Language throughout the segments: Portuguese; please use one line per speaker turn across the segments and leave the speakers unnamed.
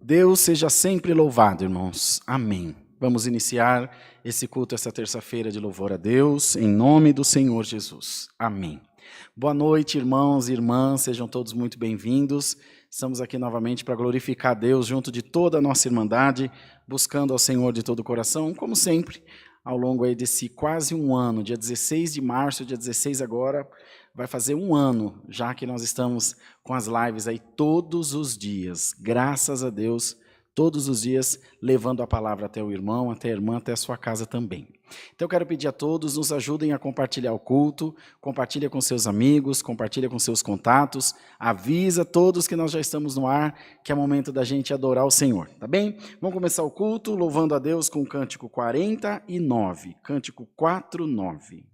Deus seja sempre louvado, irmãos. Amém. Vamos iniciar esse culto essa terça-feira de louvor a Deus, em nome do Senhor Jesus. Amém. Boa noite, irmãos e irmãs, sejam todos muito bem-vindos. Estamos aqui novamente para glorificar a Deus junto de toda a nossa irmandade, buscando ao Senhor de todo o coração, como sempre, ao longo aí desse quase um ano, dia 16 de março, dia 16 agora, vai fazer um ano, já que nós estamos com as lives aí todos os dias, graças a Deus, todos os dias, levando a palavra até o irmão, até a irmã, até a sua casa também. Então eu quero pedir a todos, nos ajudem a compartilhar o culto, compartilha com seus amigos, compartilha com seus contatos, avisa todos que nós já estamos no ar, que é momento da gente adorar o Senhor, tá bem? Vamos começar o culto louvando a Deus com o cântico 49, cântico 49.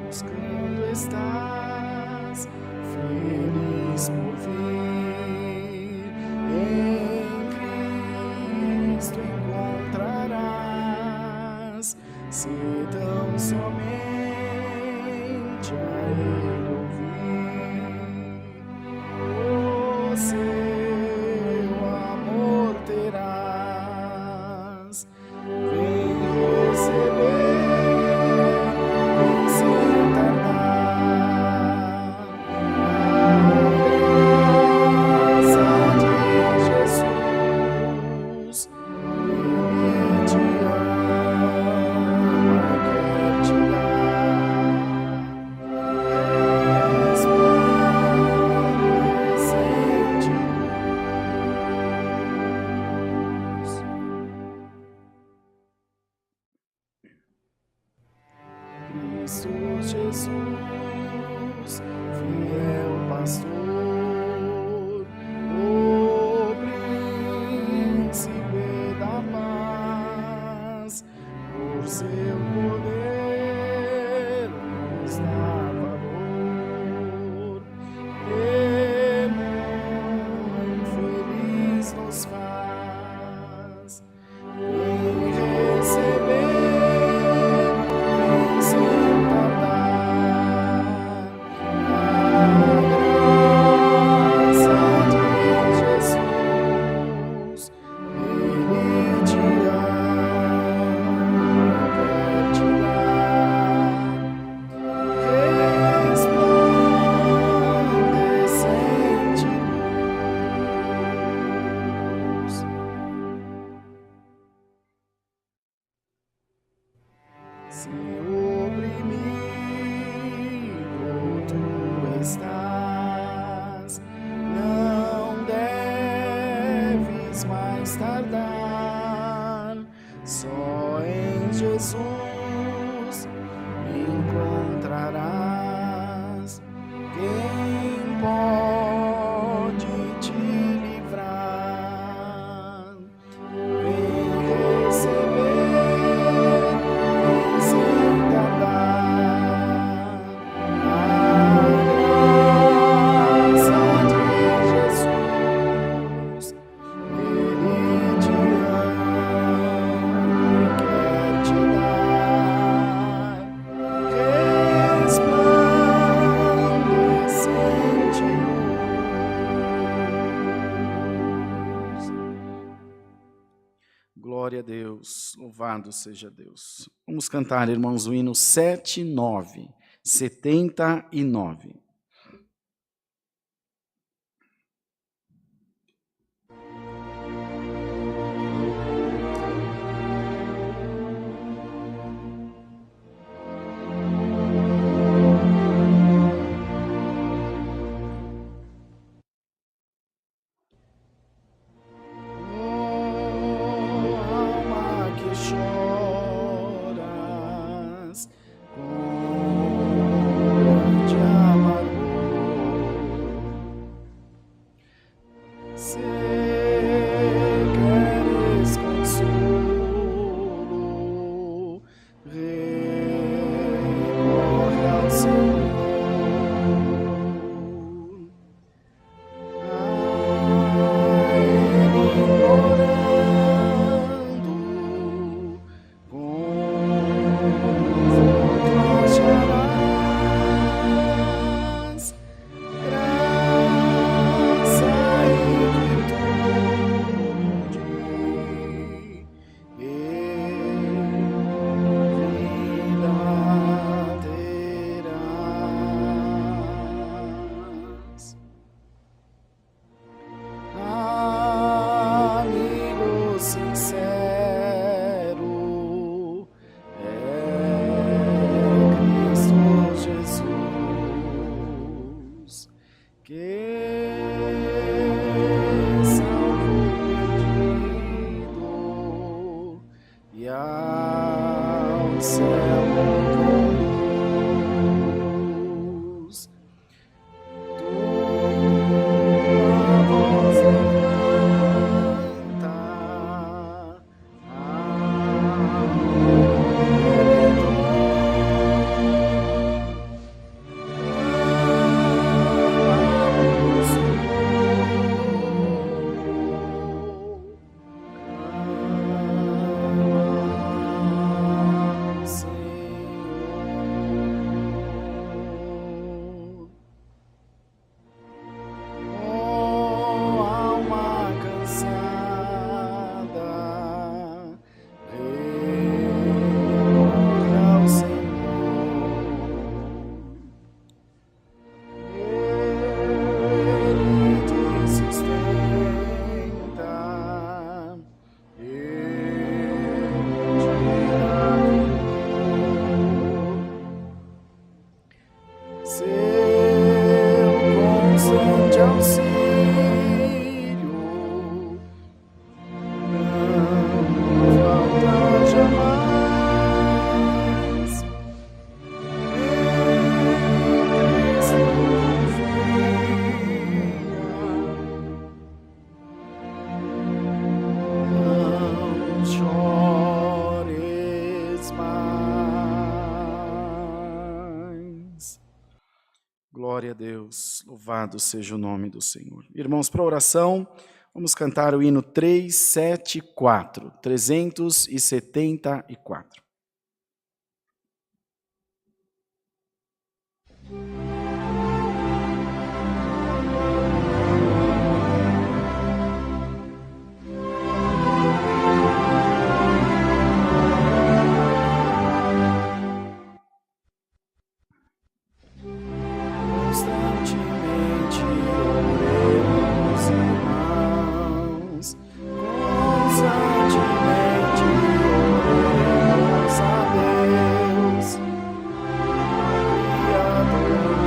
Buscando estás, feliz por vir, em Cristo encontrarás, se tão somente a Ele ouvir, o seu amor terás, vem receber. Jesus, fiel pastor, o príncipe da paz, por seu poder nos dá valor, e muito feliz nos faz, em receber. Se oprimido tu estás, não deves mais tardar, só em Jesus encontrarás quem pode te livrar. Vem receber. Glória a Deus, louvado seja Deus. Vamos cantar, irmãos, o hino 79. Choras com grande amargura. e ao céu conduz. Tua voz levanta Glória a Deus, louvado seja o nome do Senhor. Irmãos, para a oração, vamos cantar o hino 374, 374. Constantemente oremos, irmãos, constantemente oremos a Deus, Criador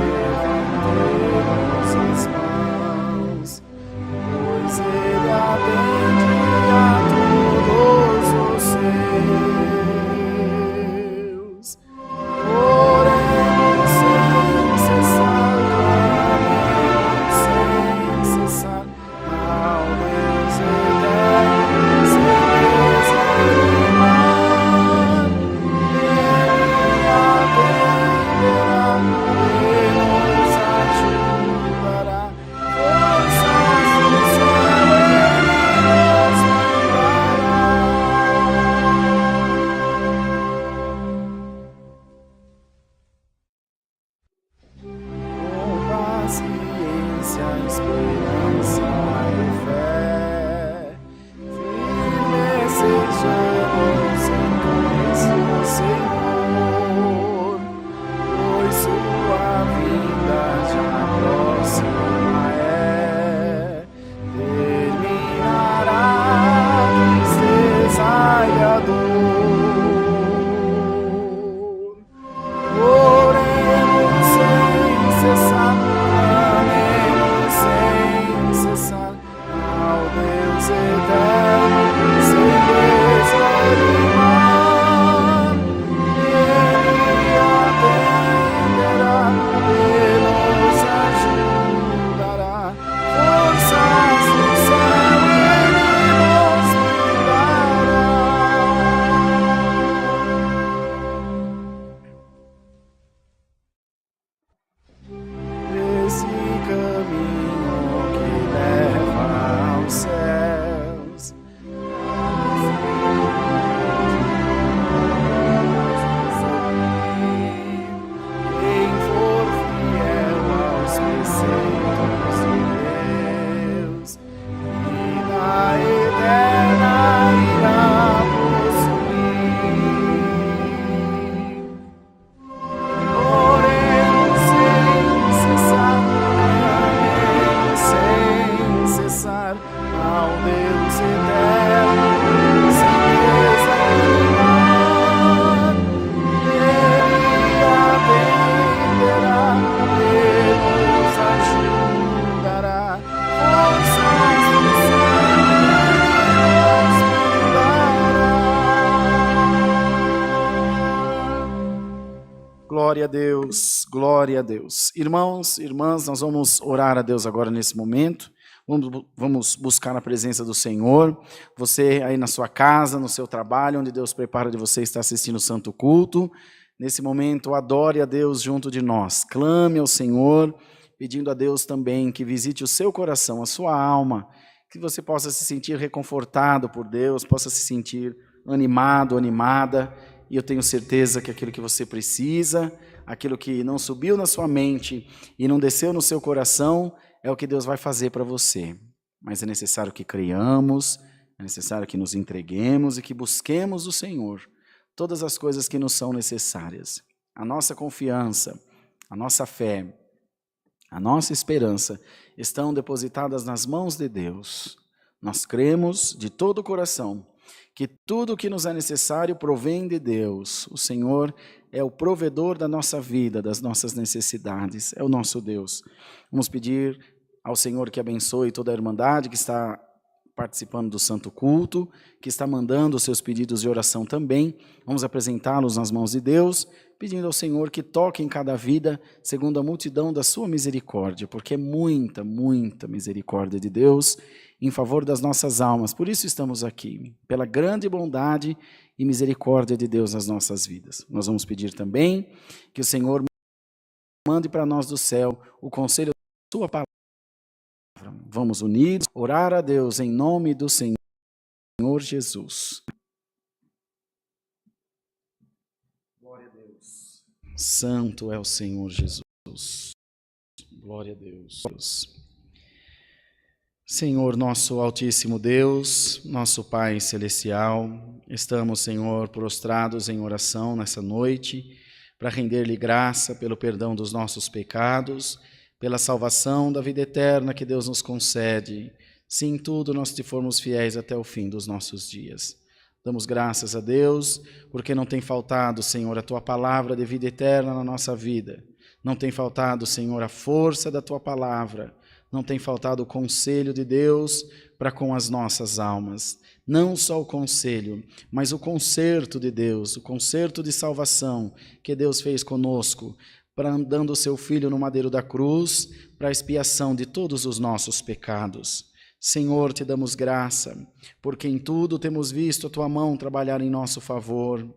Glória a Deus, glória a Deus. Irmãos, irmãs, nós vamos orar a Deus agora nesse momento. Vamos buscar a presença do Senhor. Você aí na sua casa, no seu trabalho, onde Deus prepara de você estar assistindo o Santo Culto. Nesse momento, adore a Deus junto de nós. Clame ao Senhor, pedindo a Deus também que visite o seu coração, a sua alma, que você possa se sentir reconfortado por Deus, possa se sentir animado, animada. E eu tenho certeza que aquilo que você precisa, aquilo que não subiu na sua mente e não desceu no seu coração, é o que Deus vai fazer para você. Mas é necessário que creiamos, é necessário que nos entreguemos e que busquemos o Senhor todas as coisas que nos são necessárias. A nossa confiança, a nossa fé, a nossa esperança estão depositadas nas mãos de Deus. Nós cremos de todo o coração que tudo o que nos é necessário provém de Deus. O Senhor é o provedor da nossa vida, das nossas necessidades, é o nosso Deus. Vamos pedir ao Senhor que abençoe toda a irmandade que está participando do Santo Culto, que está mandando os seus pedidos de oração também. Vamos apresentá-los nas mãos de Deus, pedindo ao Senhor que toque em cada vida segundo a multidão da sua misericórdia, porque é muita, muita misericórdia de Deus em favor das nossas almas. Por isso estamos aqui, pela grande bondade e misericórdia de Deus nas nossas vidas. Nós vamos pedir também que o Senhor mande para nós do céu o conselho da sua palavra. Vamos unidos orar a Deus em nome do Senhor Jesus. Glória a Deus. Santo é o Senhor Jesus. Glória a Deus. Senhor, nosso altíssimo Deus, nosso Pai celestial, estamos, Senhor, prostrados em oração nessa noite, para render-lhe graça pelo perdão dos nossos pecados, pela salvação da vida eterna que Deus nos concede, se em tudo nós te formos fiéis até o fim dos nossos dias. Damos graças a Deus, porque não tem faltado, Senhor, a Tua palavra de vida eterna na nossa vida. Não tem faltado, Senhor, a força da Tua palavra. Não tem faltado o conselho de Deus para com as nossas almas. Não só o conselho, mas o concerto de Deus, o concerto de salvação que Deus fez conosco, dando o seu Filho no madeiro da cruz para a expiação de todos os nossos pecados. Senhor, te damos graça, porque em tudo temos visto a Tua mão trabalhar em nosso favor.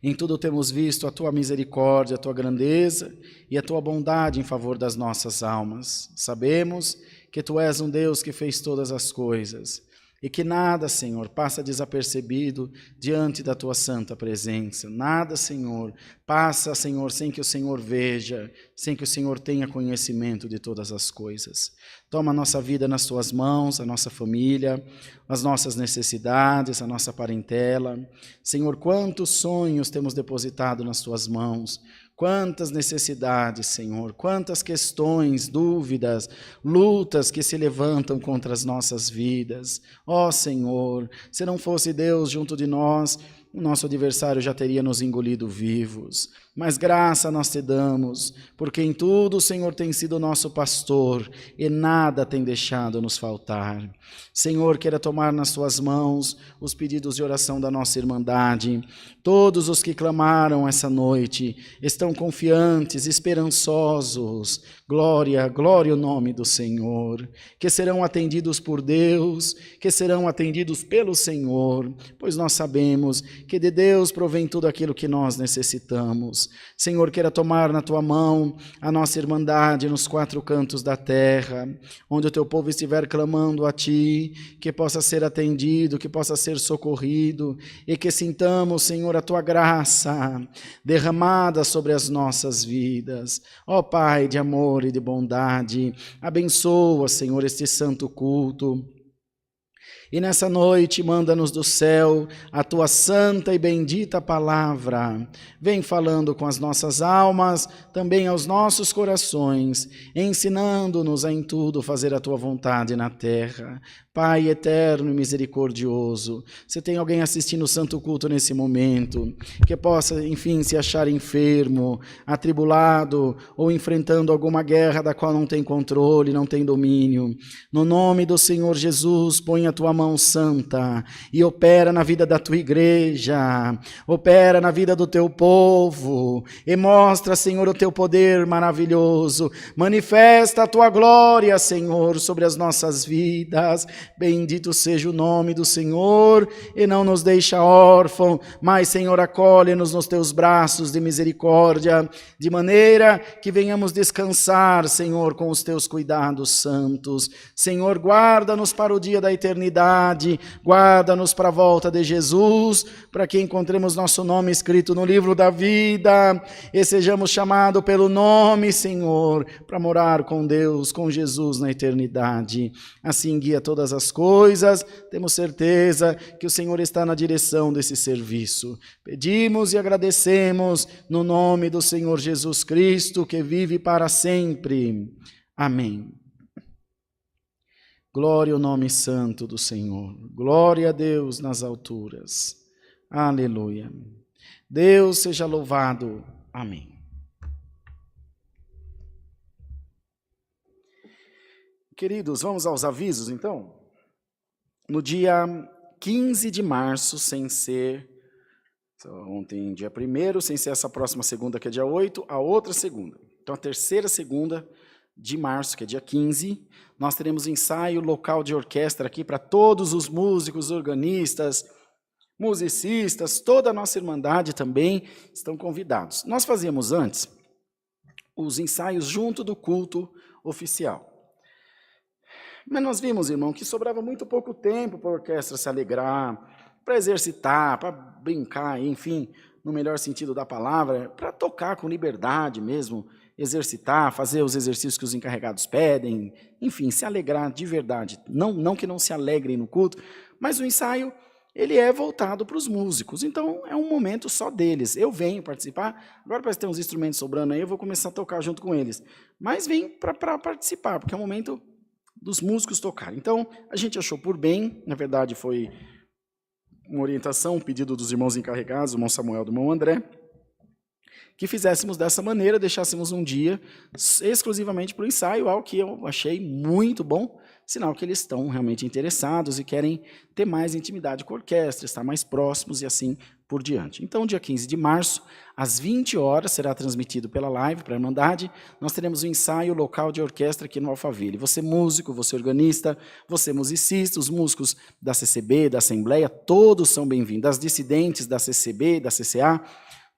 Em tudo temos visto a Tua misericórdia, a Tua grandeza e a Tua bondade em favor das nossas almas. Sabemos que Tu és um Deus que fez todas as coisas e que nada, Senhor, passa desapercebido diante da Tua santa presença. Nada, Senhor, passa, Senhor, sem que o Senhor veja, sem que o Senhor tenha conhecimento de todas as coisas. Toma a nossa vida nas Tuas mãos, a nossa família, as nossas necessidades, a nossa parentela. Senhor, quantos sonhos temos depositado nas Tuas mãos, quantas necessidades, Senhor, quantas questões, dúvidas, lutas que se levantam contra as nossas vidas. Ó Senhor, se não fosse Deus junto de nós, o nosso adversário já teria nos engolido vivos. Mas graça nós te damos, porque em tudo o Senhor tem sido nosso pastor e nada tem deixado nos faltar. Senhor, queira tomar nas Tuas mãos os pedidos de oração da nossa irmandade. Todos os que clamaram essa noite estão confiantes, esperançosos. Glória, glória ao nome do Senhor. Que serão atendidos por Deus, que serão atendidos pelo Senhor, pois nós sabemos que de Deus provém tudo aquilo que nós necessitamos. Senhor, queira tomar na Tua mão a nossa irmandade nos quatro cantos da terra, onde o Teu povo estiver clamando a Ti, que possa ser atendido, que possa ser socorrido, e que sintamos, Senhor, a Tua graça derramada sobre as nossas vidas. Ó Pai de amor e de bondade, abençoa, Senhor, este santo culto. E nessa noite, manda-nos do céu a Tua santa e bendita palavra. Vem falando com as nossas almas, também aos nossos corações, ensinando-nos a em tudo fazer a Tua vontade na terra. Pai eterno e misericordioso, você tem alguém assistindo o Santo Culto nesse momento, que possa, enfim, se achar enfermo, atribulado ou enfrentando alguma guerra da qual não tem controle, não tem domínio. No nome do Senhor Jesus, põe a tua mão santa e opera na vida da tua igreja, opera na vida do teu povo e mostra, Senhor, o teu poder maravilhoso. Manifesta a tua glória, Senhor, sobre as nossas vidas. Bendito seja o nome do Senhor, e não nos deixa órfão, mas, Senhor, acolhe-nos nos teus braços de misericórdia, de maneira que venhamos descansar, Senhor, com os teus cuidados santos. Senhor, guarda-nos para o dia da eternidade, guarda-nos para a volta de Jesus, para que encontremos nosso nome escrito no livro da vida, e sejamos chamados pelo nome, Senhor, para morar com Deus, com Jesus na eternidade. Assim guia todas as coisas, temos certeza que o Senhor está na direção desse serviço. Pedimos e agradecemos no nome do Senhor Jesus Cristo, que vive para sempre. Amém. Glória ao nome santo do Senhor. Glória a Deus nas alturas. Aleluia. Deus seja louvado. Amém. Queridos, vamos aos avisos, então? No dia 15 de março, sem ser ontem, dia 1º, sem ser essa próxima segunda, que é dia 8, a outra segunda. Então, a terceira segunda de março, que é dia 15, nós teremos ensaio local de orquestra aqui para todos os músicos, organistas, musicistas, toda a nossa irmandade também estão convidados. Nós fazíamos antes os ensaios junto do culto oficial. Mas nós vimos, irmão, que sobrava muito pouco tempo para a orquestra se alegrar, para exercitar, para brincar, enfim, no melhor sentido da palavra, para tocar com liberdade mesmo, exercitar, fazer os exercícios que os encarregados pedem, enfim, se alegrar de verdade. Não que não se alegrem no culto, mas o ensaio, ele é voltado para os músicos, então é um momento só deles. Eu venho participar, agora parece ter uns instrumentos sobrando aí, eu vou começar a tocar junto com eles, mas vem para participar, porque é um momento dos músicos tocarem. Então, a gente achou por bem, na verdade foi uma orientação, um pedido dos irmãos encarregados, o irmão Samuel e o irmão André, que fizéssemos dessa maneira, deixássemos um dia exclusivamente para o ensaio, algo que eu achei muito bom, sinal que eles estão realmente interessados e querem ter mais intimidade com a orquestra, estar mais próximos e assim por diante. Então, dia 15 de março, às 20 horas, será transmitido pela live para a Irmandade, nós teremos um ensaio local de orquestra aqui no Alphaville. Você músico, você organista, você musicista, os músicos da CCB, da Assembleia, todos são bem-vindos. As dissidentes da CCB, da CCA,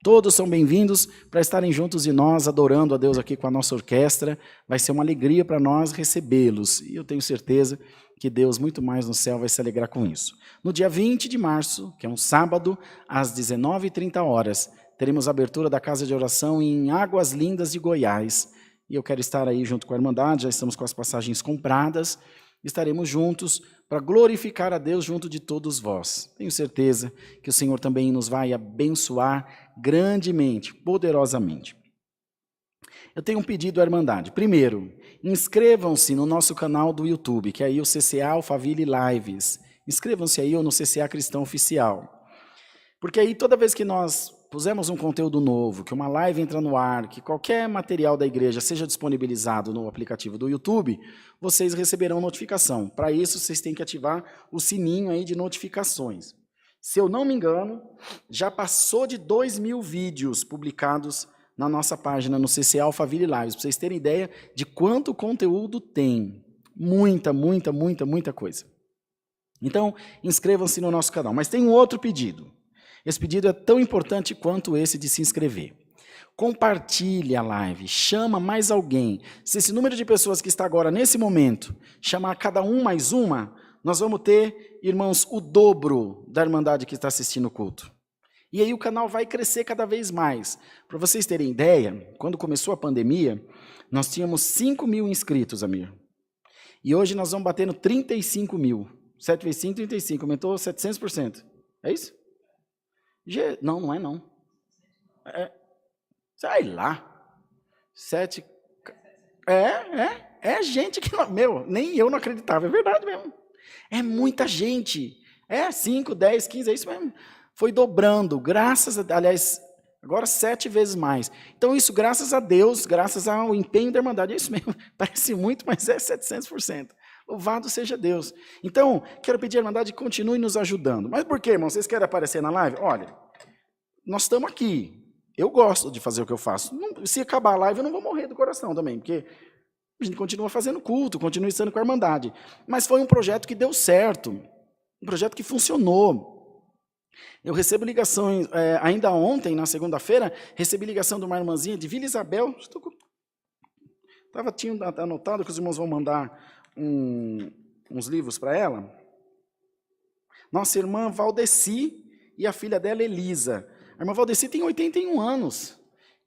todos são bem-vindos para estarem juntos de nós, adorando a Deus aqui com a nossa orquestra. Vai ser uma alegria para nós recebê-los. E eu tenho certeza que Deus, muito mais no céu, vai se alegrar com isso. No dia 20 de março, que é um sábado, às 19h30, teremos a abertura da Casa de Oração em Águas Lindas de Goiás. E eu quero estar aí junto com a Irmandade, já estamos com as passagens compradas. Estaremos juntos para glorificar a Deus junto de todos vós. Tenho certeza que o Senhor também nos vai abençoar grandemente, poderosamente. Eu tenho um pedido à Irmandade. Primeiro, inscrevam-se no nosso canal do YouTube, que é aí o CCA Alphaville Lives. Inscrevam-se aí ou no CCA Cristão Oficial. Porque aí toda vez que nós pusermos um conteúdo novo, que uma live entra no ar, que qualquer material da igreja seja disponibilizado no aplicativo do YouTube, vocês receberão notificação. Para isso, vocês têm que ativar o sininho aí de notificações. Se eu não me engano, já passou de 2.000 vídeos publicados na nossa página, no CCA Alphaville Lives, para vocês terem ideia de quanto conteúdo tem. Muita coisa. Então, inscrevam-se no nosso canal. Mas tem um outro pedido. Esse pedido é tão importante quanto esse de se inscrever. Compartilhe a live, chama mais alguém. Se esse número de pessoas que está agora, nesse momento, chamar cada um mais uma, nós vamos ter, irmãos, o dobro da Irmandade que está assistindo o culto. E aí o canal vai crescer cada vez mais. Para vocês terem ideia, quando começou a pandemia, nós tínhamos 5.000 inscritos, Amir. E hoje nós vamos bater no 35.000. 7 vezes 5, 35. Aumentou 700%. É isso? Não é não. Sai lá. 7. É gente que não, nem eu não acreditava, é verdade mesmo. É muita gente. 5, 10, 15, é isso mesmo. Foi dobrando, aliás, agora 7 vezes mais. Então isso graças a Deus, graças ao empenho da Irmandade, é isso mesmo. Parece muito, mas é 700%. Louvado seja Deus. Então, quero pedir à Irmandade que continue nos ajudando. Mas por quê, irmão? Vocês querem aparecer na live? Olha, nós estamos aqui. Eu gosto de fazer o que eu faço. Se acabar a live, eu não vou morrer do coração também, porque a gente continua fazendo culto, continua estando com a Irmandade. Mas foi um projeto que deu certo, um projeto que funcionou. Eu recebo ligações, ainda ontem, na segunda-feira, recebi ligação de uma irmãzinha de Vila Isabel. Tinha anotado que os irmãos vão mandar uns livros para ela. Nossa irmã Valdeci e a filha dela, Elisa. A irmã Valdeci tem 81 anos.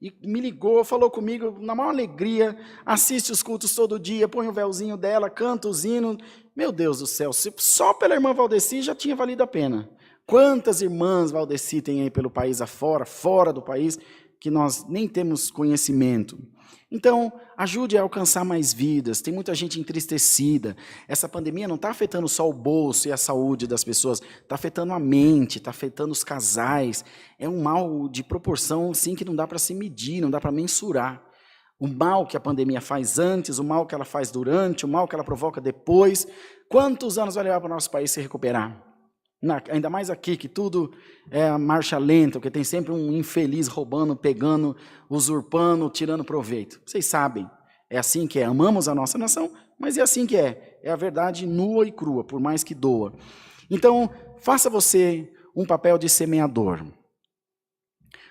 E me ligou, falou comigo, na maior alegria, assiste os cultos todo dia, põe o véuzinho dela, canta os hinos. Meu Deus do céu, só pela irmã Valdeci já tinha valido a pena. Quantas irmãs Valdeci tem aí pelo país afora, fora do país, que nós nem temos conhecimento. Então, ajude a alcançar mais vidas. Tem muita gente entristecida. Essa pandemia não está afetando só o bolso e a saúde das pessoas, está afetando a mente, está afetando os casais. É um mal de proporção, sim, que não dá para se medir, não dá para mensurar. O mal que a pandemia faz antes, o mal que ela faz durante, o mal que ela provoca depois. Quantos anos vai levar para o nosso país se recuperar? Ainda mais aqui, que tudo é a marcha lenta, porque tem sempre um infeliz roubando, pegando, usurpando, tirando proveito. Vocês sabem, é assim que é. Amamos a nossa nação, mas é assim que é. É a verdade nua e crua, por mais que doa. Então, faça você um papel de semeador.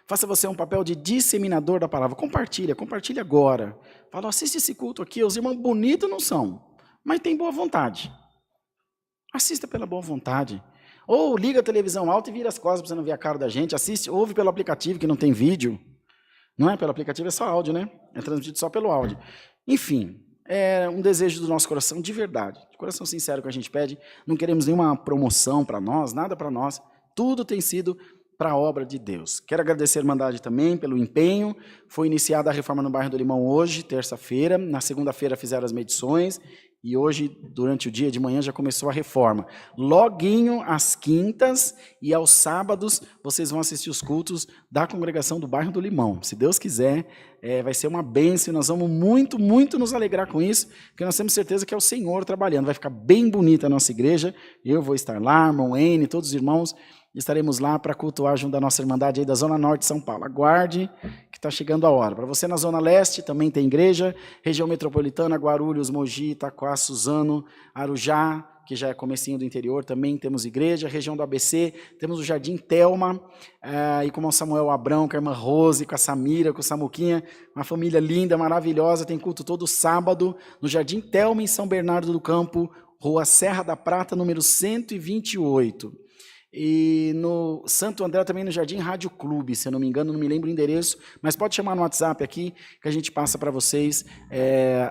Faça você um papel de disseminador da palavra. Compartilha agora. Fala, assiste esse culto aqui, os irmãos bonitos não são, mas tem boa vontade. Assista pela boa vontade. Ou liga a televisão alta e vira as costas para você não ver a cara da gente. Assiste, ouve pelo aplicativo que não tem vídeo. Não é? Pelo aplicativo é só áudio, né? É transmitido só pelo áudio. Enfim, é um desejo do nosso coração de verdade. De coração sincero que a gente pede. Não queremos nenhuma promoção para nós, nada para nós. Tudo tem sido para a obra de Deus. Quero agradecer a Irmandade também pelo empenho. Foi iniciada a reforma no bairro do Limão hoje, terça-feira. Na segunda-feira fizeram as medições. E hoje, durante o dia de manhã, já começou a reforma. Loguinho, às quintas e aos sábados, vocês vão assistir os cultos da congregação do bairro do Limão. Se Deus quiser, vai ser uma bênção. Nós vamos muito, muito nos alegrar com isso, porque nós temos certeza que é o Senhor trabalhando. Vai ficar bem bonita a nossa igreja. Eu vou estar lá, irmão N, todos os irmãos. Estaremos lá para cultuar junto da nossa Irmandade aí da Zona Norte de São Paulo. Aguarde que está chegando a hora. Para você na Zona Leste também tem igreja, região metropolitana, Guarulhos, Mogi, Itaquá, Suzano, Arujá, que já é comecinho do interior, também temos igreja, região do ABC, temos o Jardim Telma, e com o Samuel Abrão, com a irmã Rose, com a Samira, com o Samuquinha, uma família linda, maravilhosa, tem culto todo sábado, no Jardim Telma, em São Bernardo do Campo, Rua Serra da Prata, número 128. E no Santo André também no Jardim Rádio Clube, se eu não me engano, não me lembro o endereço, mas pode chamar no WhatsApp aqui, que a gente passa para vocês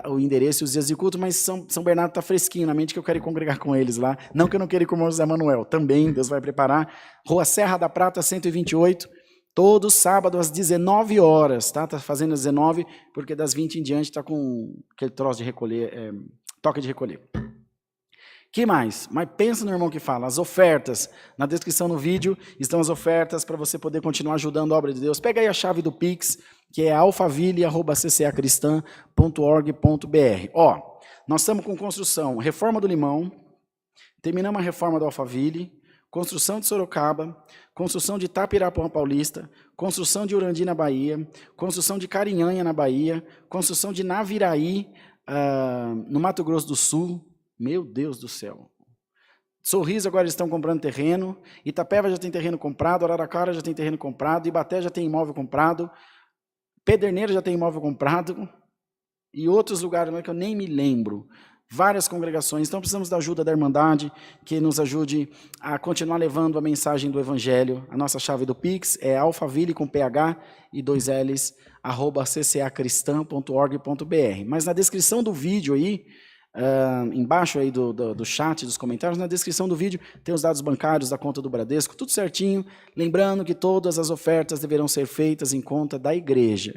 o endereço e os dias de culto, mas São Bernardo está fresquinho na mente que eu quero ir congregar com eles lá, não que eu não queira ir com o irmão José Manuel, também Deus vai preparar, Rua Serra da Prata 128, todo sábado às 19 horas, tá? Tá fazendo às 19, porque das 20 em diante está com aquele troço de recolher, toque de recolher. Que mais? Mas pensa no irmão que fala, as ofertas. Na descrição no vídeo estão as ofertas para você poder continuar ajudando a obra de Deus. Pega aí a chave do Pix, que é alfaville@ccacristã.org.br. Ó, nós estamos com construção, reforma do Limão, terminamos a reforma do Alphaville, construção de Sorocaba, construção de Itapirapuã Paulista, construção de Urandi na Bahia, construção de Carinhanha na Bahia, construção de Naviraí, no Mato Grosso do Sul. Meu Deus do céu. Sorriso agora eles estão comprando terreno, Itapeva já tem terreno comprado, Araraquara já tem terreno comprado, Ibaté já tem imóvel comprado, Pederneiras já tem imóvel comprado, e outros lugares que eu nem me lembro. Várias congregações, então precisamos da ajuda da Irmandade, que nos ajude a continuar levando a mensagem do Evangelho. A nossa chave do Pix é alfaville com PH e 2 L's, @ccacristã.org.br. Mas na descrição do vídeo aí, embaixo aí do chat, dos comentários, na descrição do vídeo tem os dados bancários da conta do Bradesco, tudo certinho, lembrando que todas as ofertas deverão ser feitas em conta da igreja.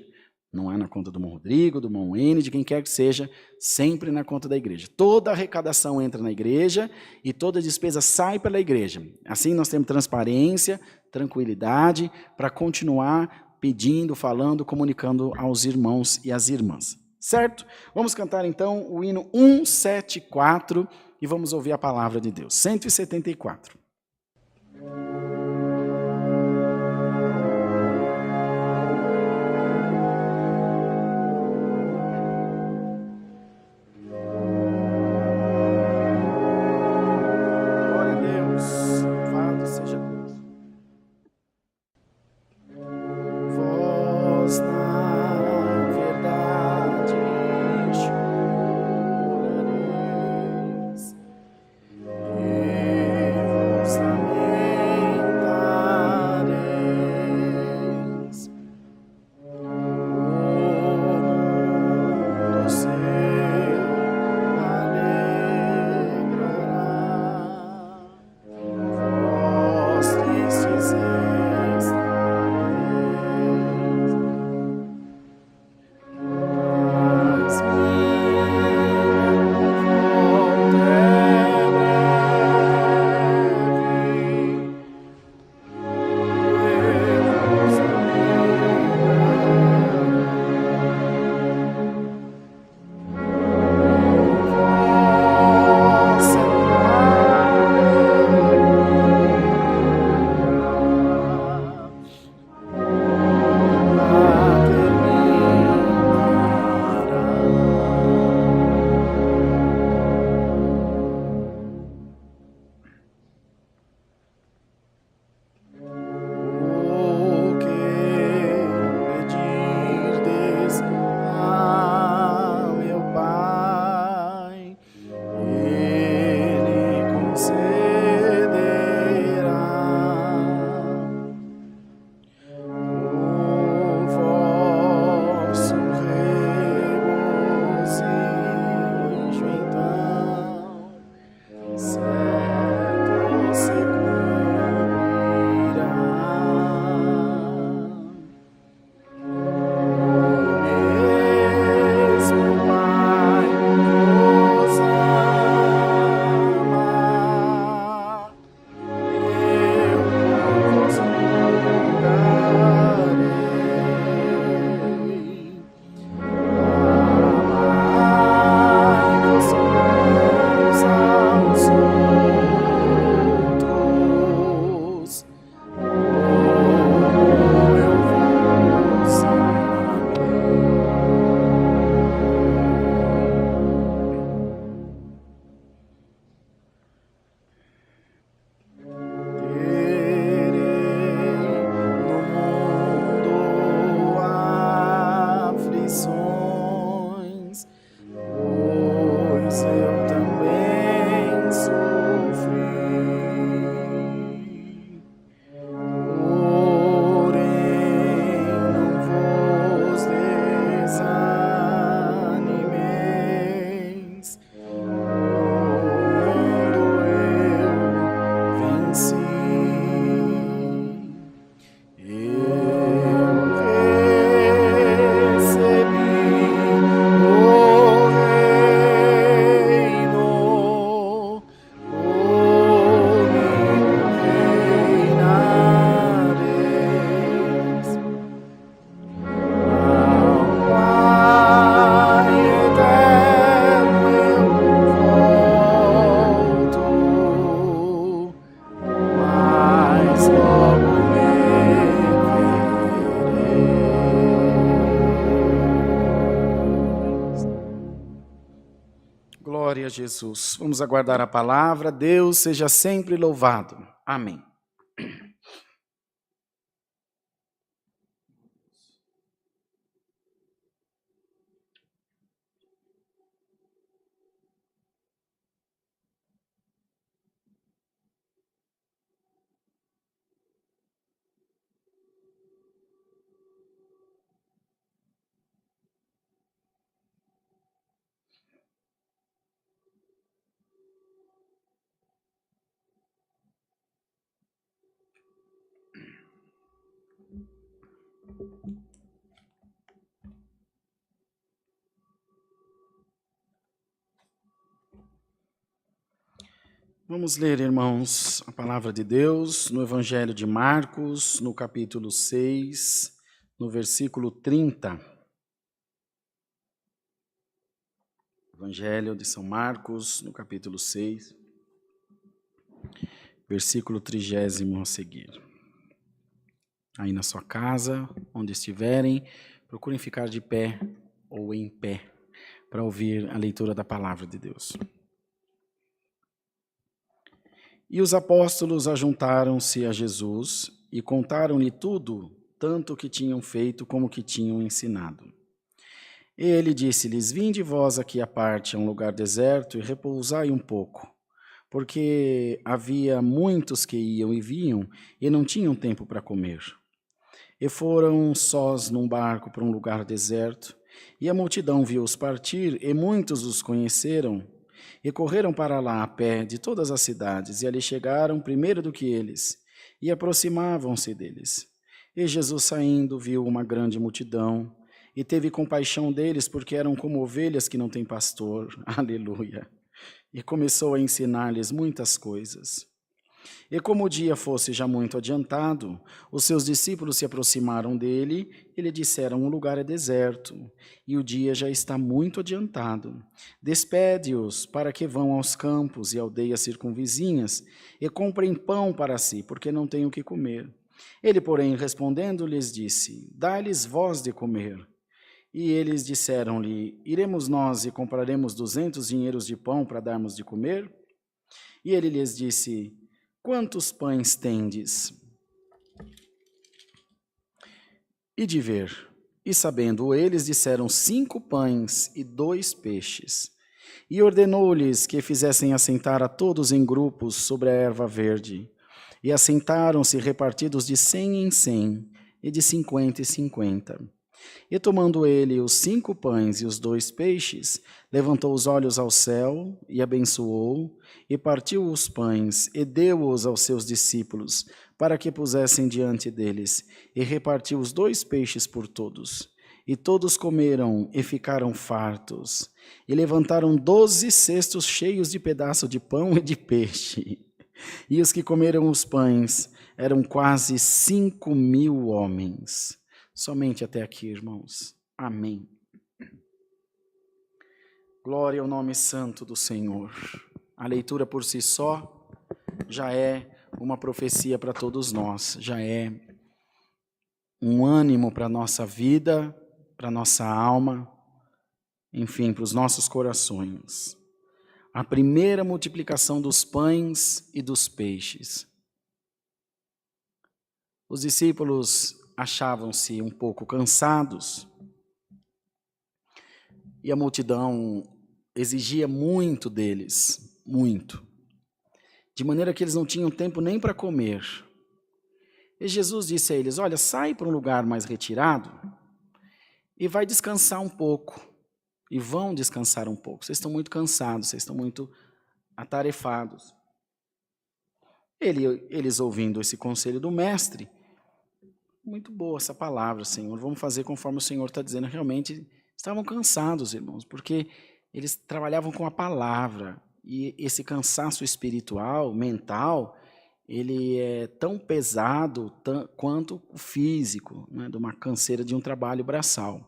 Não é na conta do irmão Rodrigo, do irmão N, de quem quer que seja, sempre na conta da igreja. Toda arrecadação entra na igreja e toda despesa sai pela igreja. Assim nós temos transparência, tranquilidade para continuar pedindo, falando, comunicando aos irmãos e às irmãs. Certo? Vamos cantar então o hino 174 e vamos ouvir a palavra de Deus. 174. Glória a Jesus. Vamos aguardar a palavra. Deus seja sempre louvado. Amém. Vamos ler, irmãos, a palavra de Deus no Evangelho de Marcos, no capítulo 6, no versículo 30. Evangelho de São Marcos, no capítulo 6, versículo 30 a seguir. Aí na sua casa, onde estiverem, procurem ficar de pé ou em pé para ouvir a leitura da palavra de Deus. E os apóstolos ajuntaram-se a Jesus e contaram-lhe tudo, tanto o que tinham feito como o que tinham ensinado. Ele disse-lhes: Vinde vós aqui à parte a um lugar deserto e repousai um pouco, porque havia muitos que iam e vinham e não tinham tempo para comer. E foram sós num barco para um lugar deserto, e a multidão viu-os partir, e muitos os conheceram, e correram para lá a pé de todas as cidades, e ali chegaram primeiro do que eles, e aproximavam-se deles. E Jesus, saindo, viu uma grande multidão, e teve compaixão deles, porque eram como ovelhas que não têm pastor. Aleluia! E começou a ensinar-lhes muitas coisas. E como o dia fosse já muito adiantado, os seus discípulos se aproximaram dele e lhe disseram: O lugar é deserto, e o dia já está muito adiantado. Despede-os para que vão aos campos e aldeias circunvizinhas e comprem pão para si, porque não têm o que comer. Ele, porém, respondendo, lhes disse: Dai-lhes vós de comer. E eles disseram-lhe: Iremos nós e compraremos 200 dinheiros de pão para darmos de comer? E ele lhes disse: Quantos pães tendes? E de ver. E sabendo eles, disseram: 5 pães e 2 peixes. E ordenou-lhes que fizessem assentar a todos em grupos sobre a erva verde. E assentaram-se repartidos de 100 em 100, e de 50 em 50. E tomando ele os 5 pães e os 2 peixes, levantou os olhos ao céu e abençoou, e partiu os pães e deu-os aos seus discípulos, para que pusessem diante deles, e repartiu os 2 peixes por todos. E todos comeram e ficaram fartos, e levantaram 12 cestos cheios de pedaço de pão e de peixe. E os que comeram os pães eram quase 5.000 homens. Somente até aqui, irmãos. Amém. Glória ao nome santo do Senhor. A leitura por si só já é uma profecia para todos nós, já é um ânimo para a nossa vida, para a nossa alma, enfim, para os nossos corações. A primeira multiplicação dos pães e dos peixes. Os discípulos achavam-se um pouco cansados e a multidão exigia muito deles, muito, de maneira que eles não tinham tempo nem para comer. E Jesus disse a eles: Olha, sai para um lugar mais retirado e vai descansar um pouco, e vão descansar um pouco. Vocês estão muito cansados, vocês estão muito atarefados. Eles ouvindo esse conselho do mestre: Muito boa essa palavra, Senhor. Vamos fazer conforme o Senhor está dizendo. Realmente estavam cansados, irmãos, porque eles trabalhavam com a palavra. E esse cansaço espiritual, mental, ele é tão pesado quanto o físico, né, de uma canseira de um trabalho braçal.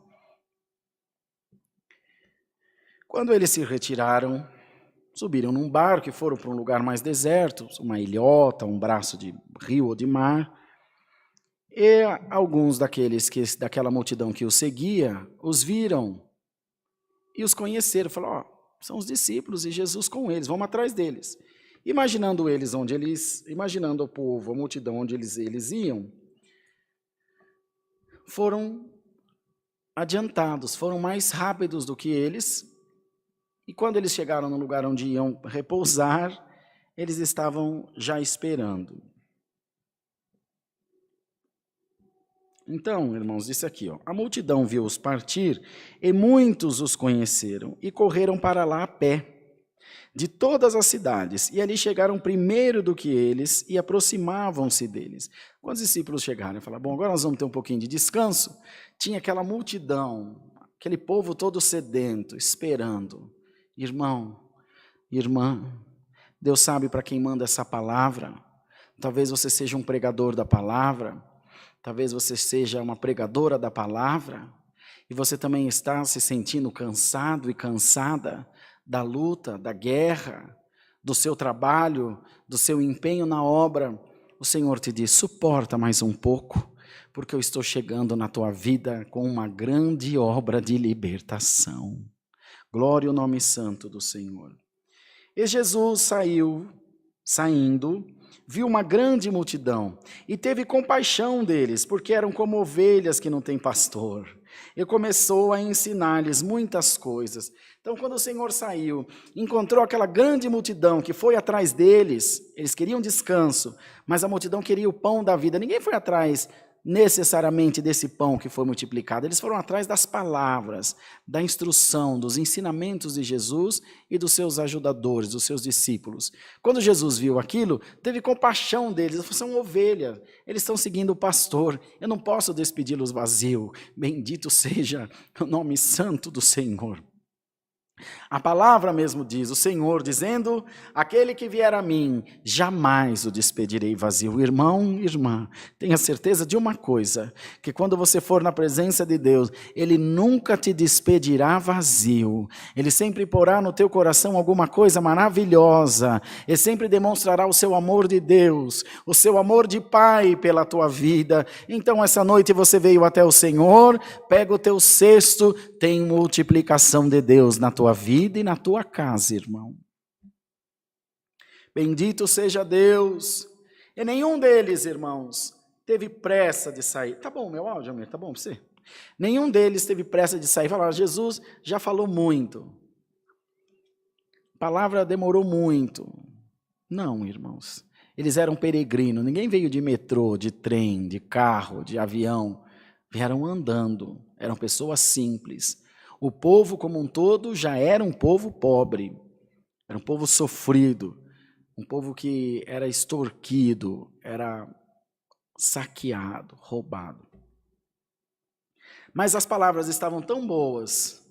Quando eles se retiraram, subiram num barco e foram para um lugar mais deserto, uma ilhota, um braço de rio ou de mar. E alguns daquela multidão que os seguia, os viram e os conheceram. Falaram: são os discípulos e Jesus com eles, vamos atrás deles. Imaginando o povo, a multidão onde eles iam, foram adiantados, foram mais rápidos do que eles. E quando eles chegaram no lugar onde iam repousar, eles estavam já esperando. Então, irmãos, disse aqui, a multidão viu-os partir e muitos os conheceram e correram para lá a pé, de todas as cidades, e ali chegaram primeiro do que eles e aproximavam-se deles. Quando os discípulos chegaram e falaram: Bom, agora nós vamos ter um pouquinho de descanso, tinha aquela multidão, aquele povo todo sedento, esperando. Irmão, irmã, Deus sabe para quem manda essa palavra. Talvez você seja um pregador da palavra, talvez você seja uma pregadora da palavra, e você também está se sentindo cansado e cansada da luta, da guerra, do seu trabalho, do seu empenho na obra. O Senhor te diz: suporta mais um pouco, porque eu estou chegando na tua vida com uma grande obra de libertação. Glória ao nome santo do Senhor. E Jesus saindo, viu uma grande multidão e teve compaixão deles, porque eram como ovelhas que não têm pastor. E começou a ensinar-lhes muitas coisas. Então, quando o Senhor saiu, encontrou aquela grande multidão que foi atrás deles. Eles queriam descanso, mas a multidão queria o pão da vida. Ninguém foi atrás necessariamente desse pão que foi multiplicado. Eles foram atrás das palavras, da instrução, dos ensinamentos de Jesus e dos seus ajudadores, dos seus discípulos. Quando Jesus viu aquilo, teve compaixão deles. Eles são ovelhas, eles estão seguindo o pastor. Eu não posso despedi-los vazio. Bendito seja o nome santo do Senhor. A palavra mesmo diz, o Senhor dizendo: aquele que vier a mim, jamais o despedirei vazio. Irmão, irmã, tenha certeza de uma coisa, que quando você for na presença de Deus, Ele nunca te despedirá vazio. Ele sempre porá no teu coração alguma coisa maravilhosa. Ele sempre demonstrará o seu amor de Deus, o seu amor de Pai pela tua vida. Então essa noite você veio até o Senhor, pega o teu cesto, tem multiplicação de Deus na tua vida e na tua casa, irmão. Bendito seja Deus. E nenhum deles, irmãos, teve pressa de sair. Tá bom, meu áudio, Amir, tá bom para você? Nenhum deles teve pressa de sair. Falaram: Jesus já falou muito. A palavra demorou muito. Não, irmãos. Eles eram peregrinos. Ninguém veio de metrô, de trem, de carro, de avião. Vieram andando. Eram pessoas simples. O povo como um todo já era um povo pobre, era um povo sofrido, um povo que era extorquido, era saqueado, roubado. Mas as palavras estavam tão boas,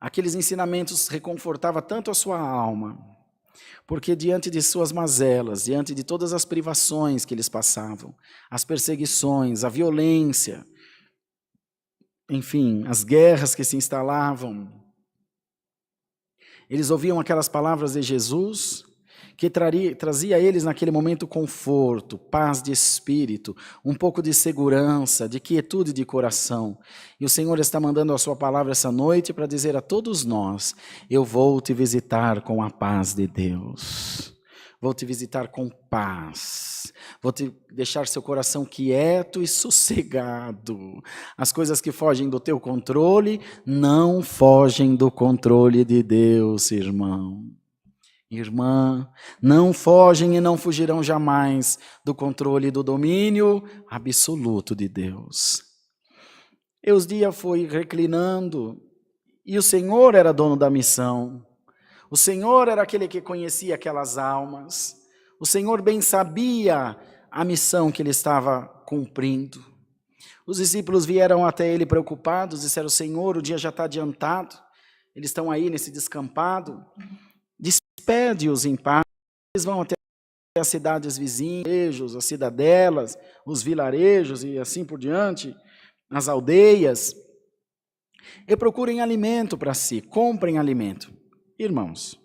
aqueles ensinamentos reconfortavam tanto a sua alma, porque diante de suas mazelas, diante de todas as privações que eles passavam, as perseguições, a violência, enfim, as guerras que se instalavam, eles ouviam aquelas palavras de Jesus, que trazia a eles naquele momento conforto, paz de espírito, um pouco de segurança, de quietude de coração. E o Senhor está mandando a sua palavra essa noite para dizer a todos nós: eu vou te visitar com a paz de Deus. Vou te visitar com paz. Vou te deixar seu coração quieto e sossegado. As coisas que fogem do teu controle não fogem do controle de Deus, irmão. Irmã, não fogem e não fugirão jamais do controle e do domínio absoluto de Deus. Eusdia foi reclinando e o Senhor era dono da missão. O Senhor era aquele que conhecia aquelas almas. O Senhor bem sabia a missão que ele estava cumprindo. Os discípulos vieram até ele preocupados, disseram: Senhor, o dia já está adiantado, eles estão aí nesse descampado, despede-os em paz. Eles vão até as cidades vizinhas, as cidadelas, os vilarejos e assim por diante, as aldeias, e procurem alimento para si, comprem alimento. Irmãos,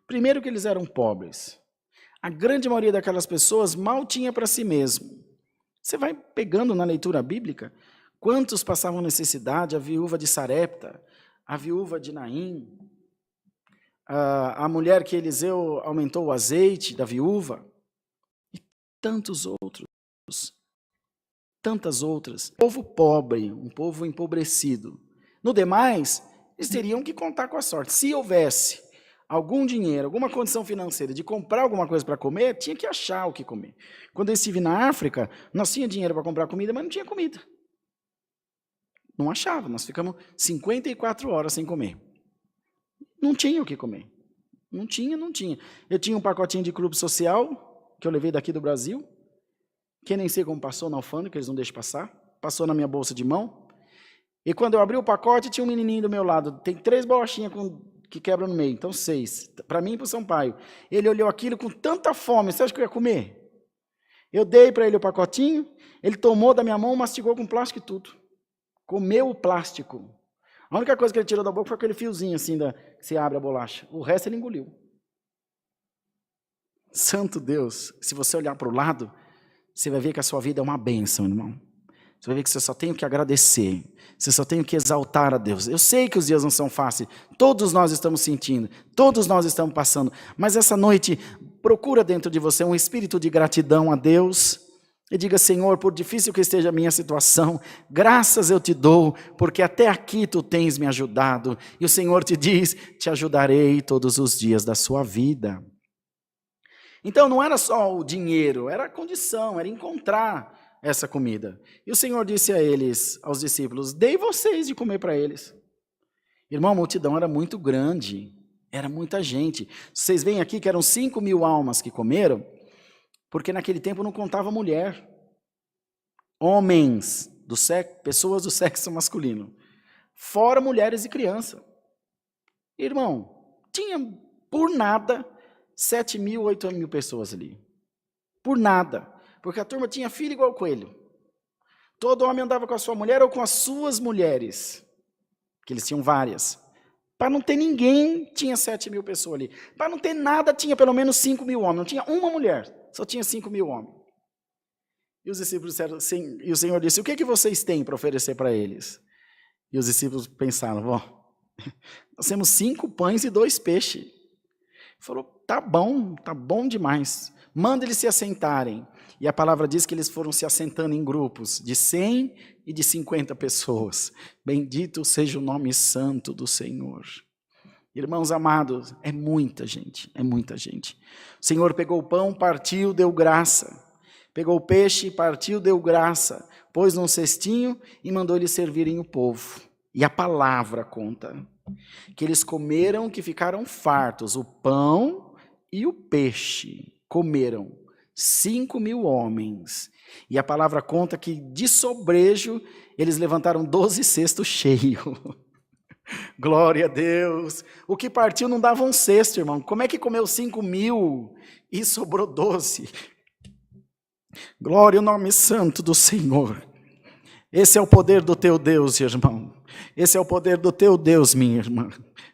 primeiro que eles eram pobres. A grande maioria daquelas pessoas mal tinha para si mesmo. Você vai pegando na leitura bíblica, quantos passavam necessidade? A viúva de Sarepta, a viúva de Naim, a mulher que Eliseu aumentou o azeite da viúva, e tantos outros, tantas outras. Um povo pobre, um povo empobrecido. No demais, eles teriam que contar com a sorte. Se houvesse algum dinheiro, alguma condição financeira de comprar alguma coisa para comer, tinha que achar o que comer. Quando eu estive na África, nós tínhamos dinheiro para comprar comida, mas não tinha comida. Não achava, nós ficamos 54 horas sem comer. Não tinha o que comer. Não tinha. Eu tinha um pacotinho de clube social, que eu levei daqui do Brasil, que nem sei como passou na alfândega, que eles não deixam passar, passou na minha bolsa de mão. E quando eu abri o pacote, tinha um menininho do meu lado, tem 3 bolachinhas que quebra no meio. Então, 6. Para mim e para o Sampaio. Ele olhou aquilo com tanta fome. Você acha que eu ia comer? Eu dei para ele o pacotinho, ele tomou da minha mão, mastigou com plástico e tudo. Comeu o plástico. A única coisa que ele tirou da boca foi aquele fiozinho assim, que você abre a bolacha. O resto ele engoliu. Santo Deus, se você olhar para o lado, você vai ver que a sua vida é uma bênção, irmão. Você vai ver que você só tem o que agradecer. Você só tem o que exaltar a Deus. Eu sei que os dias não são fáceis. Todos nós estamos sentindo. Todos nós estamos passando. Mas essa noite, procura dentro de você um espírito de gratidão a Deus. E diga, Senhor, por difícil que esteja a minha situação, graças eu te dou, porque até aqui tu tens me ajudado. E o Senhor te diz, te ajudarei todos os dias da sua vida. Então não era só o dinheiro, era a condição, era encontrar essa comida. E o Senhor disse a eles, aos discípulos, dei vocês de comer para eles. Irmão, a multidão era muito grande, era muita gente. Vocês veem aqui que eram 5.000 almas que comeram, porque naquele tempo não contava mulher. Homens, pessoas do sexo masculino, fora mulheres e crianças. Irmão, tinha por nada 7.000, 8.000 pessoas ali. Por nada. Porque a turma tinha filho igual coelho. Todo homem andava com a sua mulher ou com as suas mulheres. Que eles tinham várias. Para não ter ninguém, tinha 7.000 pessoas ali. Para não ter nada, tinha pelo menos 5.000 homens. Não tinha uma mulher, só tinha 5.000 homens. E os discípulos disseram, sim, e o Senhor disse, o que é que vocês têm para oferecer para eles? E os discípulos pensaram, nós temos 5 pães e 2 peixes. Ele falou, tá bom demais. Manda eles se assentarem. E a palavra diz que eles foram se assentando em grupos de 100 e de 50 pessoas. Bendito seja o nome santo do Senhor. Irmãos amados, é muita gente, é muita gente. O Senhor pegou o pão, partiu, deu graça. Pegou o peixe, partiu, deu graça. Pôs num cestinho e mandou eles servirem o povo. E a palavra conta que eles comeram, que ficaram fartos. O pão e o peixe comeram. 5.000 homens. E a palavra conta que de sobrejo eles levantaram 12 cestos cheios. Glória a Deus. O que partiu não dava um cesto, irmão. Como é que comeu 5.000 e sobrou 12? Glória ao nome santo do Senhor. Esse é o poder do teu Deus, irmão. Esse é o poder do teu Deus, minha irmã.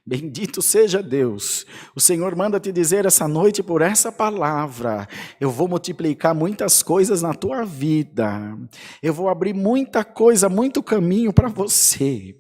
Bendito seja Deus. O Senhor manda te dizer essa noite por essa palavra. Eu vou multiplicar muitas coisas na tua vida. Eu vou abrir muita coisa, muito caminho para você.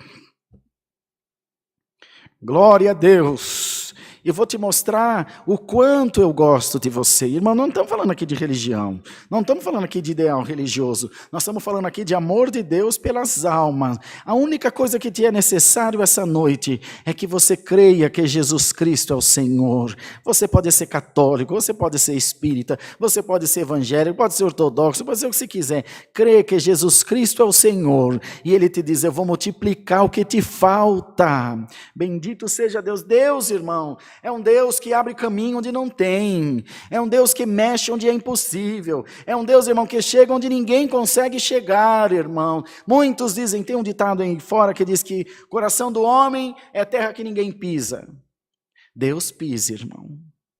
Glória a Deus. E vou te mostrar o quanto eu gosto de você. Irmão, não estamos falando aqui de religião. Não estamos falando aqui de ideal religioso. Nós estamos falando aqui de amor de Deus pelas almas. A única coisa que te é necessário essa noite é que você creia que Jesus Cristo é o Senhor. Você pode ser católico, você pode ser espírita, você pode ser evangélico, pode ser ortodoxo, pode ser o que você quiser. Crê que Jesus Cristo é o Senhor. E Ele te diz, eu vou multiplicar o que te falta. Bendito seja Deus. Deus, irmão, é um Deus que abre caminho onde não tem. É um Deus que mexe onde é impossível. É um Deus, irmão, que chega onde ninguém consegue chegar, irmão. Muitos dizem, tem um ditado aí fora que diz que coração do homem é terra que ninguém pisa. Deus pisa, irmão.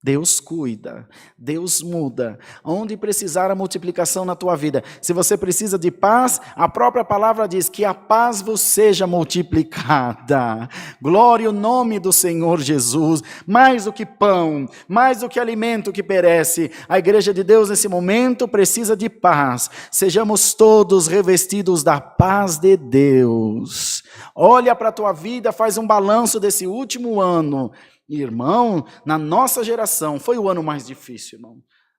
Deus cuida, Deus muda. Onde precisar a multiplicação na tua vida. Se você precisa de paz, a própria palavra diz que a paz vos seja multiplicada. Glória ao nome do Senhor Jesus. Mais do que pão, mais do que alimento que perece. A igreja de Deus nesse momento precisa de paz. Sejamos todos revestidos da paz de Deus. Olha para a tua vida, faz um balanço desse último ano. Irmão, na nossa geração, foi o ano mais difícil, irmão.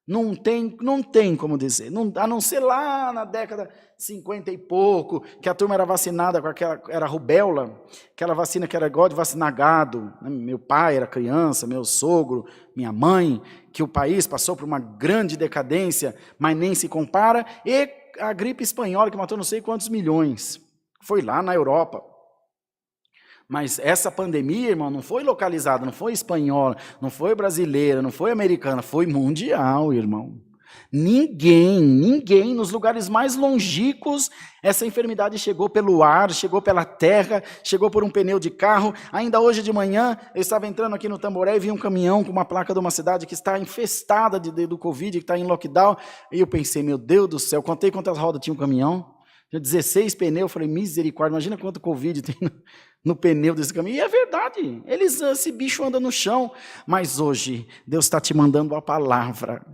Não tem como dizer. A não ser lá na década 50 e pouco, que a turma era vacinada com aquela, era rubéola, aquela vacina que era igual de vacinar gado. Meu pai era criança, meu sogro, minha mãe, que o país passou por uma grande decadência, mas nem se compara. E a gripe espanhola, que matou não sei quantos milhões. Foi lá na Europa. Mas essa pandemia, irmão, não foi localizada, não foi espanhola, não foi brasileira, não foi americana, foi mundial, irmão. Ninguém, nos lugares mais longínquos, essa enfermidade chegou pelo ar, chegou pela terra, chegou por um pneu de carro. Ainda hoje de manhã, eu estava entrando aqui no Tamboré e vi um caminhão com uma placa de uma cidade que está infestada do Covid, que está em lockdown. E eu pensei, meu Deus do céu, contei quantas rodas tinha um caminhão. Tinha 16 pneus, eu falei, misericórdia, imagina quanto Covid tem no pneu desse caminhão. E é verdade, esse bicho anda no chão. Mas hoje, Deus está te mandando a palavra.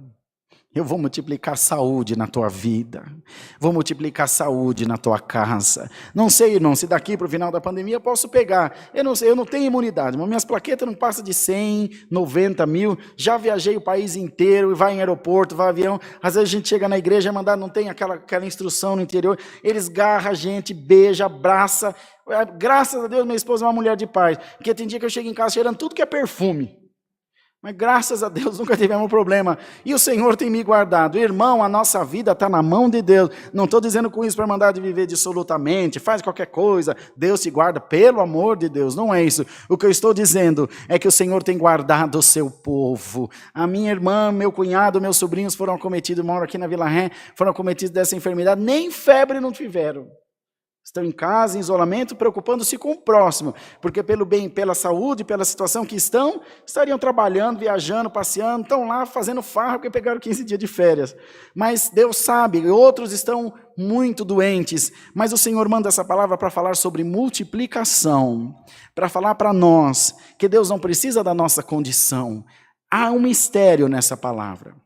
Eu vou multiplicar saúde na tua vida, vou multiplicar saúde na tua casa. Não sei, irmão, se daqui para o final da pandemia eu posso pegar. Eu não sei, eu não tenho imunidade, mas minhas plaquetas não passam de 100, 90 mil. Já viajei o país inteiro, vai em aeroporto, vai em avião. Às vezes a gente chega na igreja, não tem aquela instrução no interior. Eles garram a gente, beija, abraça. Graças a Deus, minha esposa é uma mulher de paz. Porque tem dia que eu chego em casa cheirando tudo que é perfume. Mas graças a Deus nunca tivemos problema. E o Senhor tem me guardado. Irmão, a nossa vida está na mão de Deus. Não estou dizendo com isso para mandar de viver dissolutamente, faz qualquer coisa, Deus te guarda, pelo amor de Deus, não é isso. O que eu estou dizendo é que o Senhor tem guardado o seu povo. A minha irmã, meu cunhado, meus sobrinhos foram acometidos, moram aqui na Vila Ré, foram acometidos dessa enfermidade, nem febre não tiveram. Estão em casa, em isolamento, preocupando-se com o próximo, porque pelo bem, pela saúde, pela situação que estariam trabalhando, viajando, passeando, estão lá fazendo farra, porque pegaram 15 dias de férias. Mas Deus sabe, outros estão muito doentes, mas o Senhor manda essa palavra para falar sobre multiplicação, para falar para nós que Deus não precisa da nossa condição. Há um mistério nessa palavra.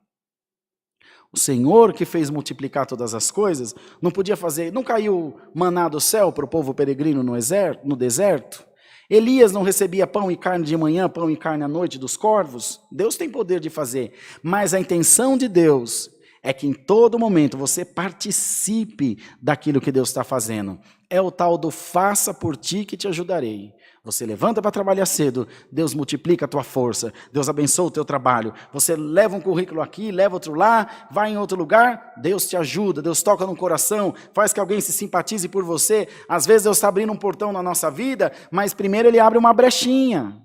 O Senhor que fez multiplicar todas as coisas, não podia fazer, não caiu maná do céu para o povo peregrino no deserto? Elias não recebia pão e carne de manhã, pão e carne à noite dos corvos? Deus tem poder de fazer, mas a intenção de Deus é que em todo momento você participe daquilo que Deus está fazendo. É o tal do faça por ti que te ajudarei. Você levanta para trabalhar cedo, Deus multiplica a tua força, Deus abençoa o teu trabalho. Você leva um currículo aqui, leva outro lá, vai em outro lugar, Deus te ajuda, Deus toca no coração, faz que alguém se simpatize por você. Às vezes Deus está abrindo um portão na nossa vida, mas primeiro Ele abre uma brechinha.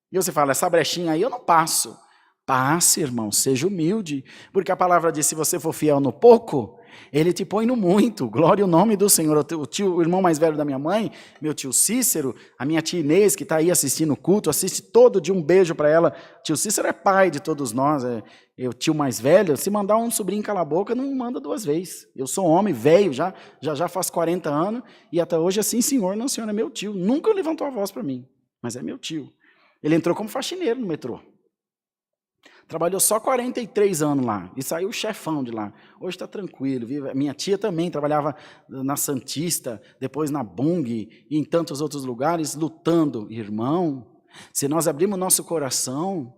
E você fala, essa brechinha aí eu não passo. Passe, irmão, seja humilde, porque a palavra diz, se você for fiel no pouco, Ele te põe no muito. Glória ao nome do Senhor. O irmão mais velho da minha mãe, meu tio Cícero, a minha tia Inês, que está aí assistindo o culto, assiste todo dia, um beijo para ela. Tio Cícero é pai de todos nós, o tio mais velho, se mandar um sobrinho calar a boca, não manda duas vezes. Eu sou homem, velho, já faz 40 anos, e até hoje assim, senhor, não, senhor, é meu tio. Nunca levantou a voz para mim, mas é meu tio. Ele entrou como faxineiro no metrô. Trabalhou só 43 anos lá e saiu chefão de lá. Hoje está tranquilo. Vive. Minha tia também trabalhava na Santista, depois na Bung e em tantos outros lugares, lutando. Irmão, se nós abrirmos nosso coração,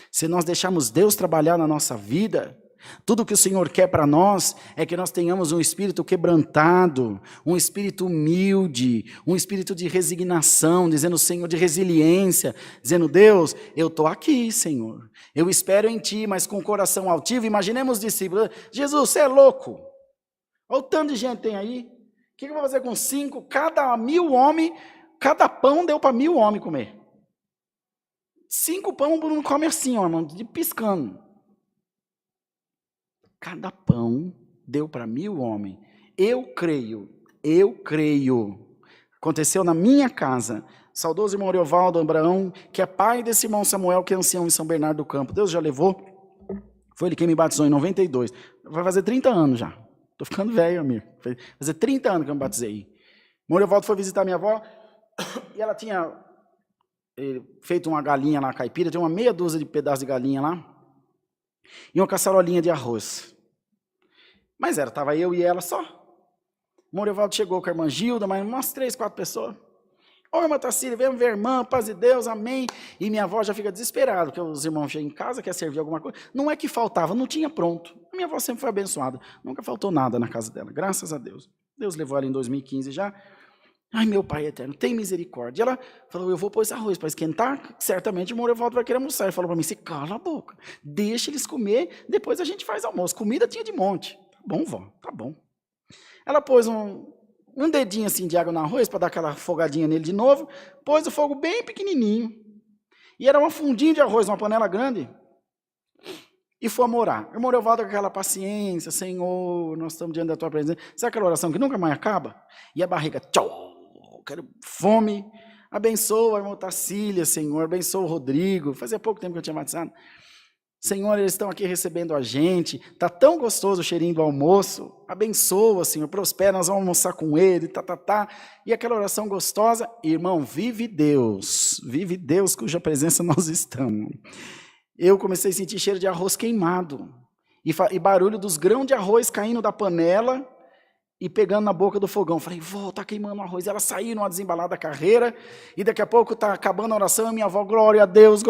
se nós deixarmos Deus trabalhar na nossa vida, tudo que o Senhor quer para nós é que nós tenhamos um espírito quebrantado, um espírito humilde, um espírito de resignação, dizendo, Senhor, de resiliência, dizendo, Deus, eu estou aqui, Senhor, eu espero em Ti, mas com o coração altivo. Imaginemos os discípulos, Jesus, você é louco, olha o tanto de gente tem aí, o que eu vou fazer com 5, cada 1.000 homens, cada pão deu para 1.000 homens comer, 5 pão não come assim, ó, irmão, de piscando. Cada pão deu para 1.000 homens. Eu creio. Aconteceu na minha casa. Saudoso irmão Ariovaldo Abraão, que é pai desse irmão Samuel, que é ancião em São Bernardo do Campo. Deus já levou. Foi ele quem me batizou em 92. Vai fazer 30 anos já. Estou ficando velho, amigo. Vai fazer 30 anos que eu me batizei. Irmão Ariovaldo foi visitar minha avó e ela tinha feito uma galinha lá caipira, tinha uma meia dúzia de pedaços de galinha lá. E uma caçarolinha de arroz. Mas estava eu e ela só. O Morivaldo chegou com a irmã Gilda, mas umas 3, 4 pessoas. Ô, irmã Tacília, vem ver irmã, paz de Deus, amém. E minha avó já fica desesperada, porque os irmãos chegam em casa, quer servir alguma coisa. Não é que faltava, não tinha pronto. A minha avó sempre foi abençoada. Nunca faltou nada na casa dela, graças a Deus. Deus levou ela em 2015 já. Ai, meu Pai eterno, tem misericórdia. Ela falou, eu vou pôr esse arroz para esquentar, certamente o Morivaldo vai querer almoçar. Ele falou para mim, se cala a boca, deixa eles comer, depois a gente faz almoço. Comida tinha de monte. Tá bom, vó, tá bom. Ela pôs um dedinho assim de água no arroz, para dar aquela afogadinha nele de novo, pôs o fogo bem pequenininho. E era um fundinho de arroz, uma panela grande. e fomos orar. O irmão Evaldo com aquela paciência, Senhor, nós estamos diante da tua presença. Sabe aquela oração que nunca mais acaba? E a barriga, tchau, quero fome. Abençoa a irmã Tacília, Senhor, abençoa o Rodrigo. Fazia pouco tempo que eu tinha batizado. Senhor, eles estão aqui recebendo a gente. Está tão gostoso o cheirinho do almoço. Abençoa, Senhor, prospera, nós vamos almoçar com ele, E aquela oração gostosa, irmão, vive Deus cuja presença nós estamos. Eu comecei a sentir cheiro de arroz queimado, e barulho dos grãos de arroz caindo da panela, e pegando na boca do fogão. Falei, vó, tá queimando o arroz. Ela saiu numa desembalada carreira, e daqui a pouco tá acabando a oração, e minha avó, glória a Deus,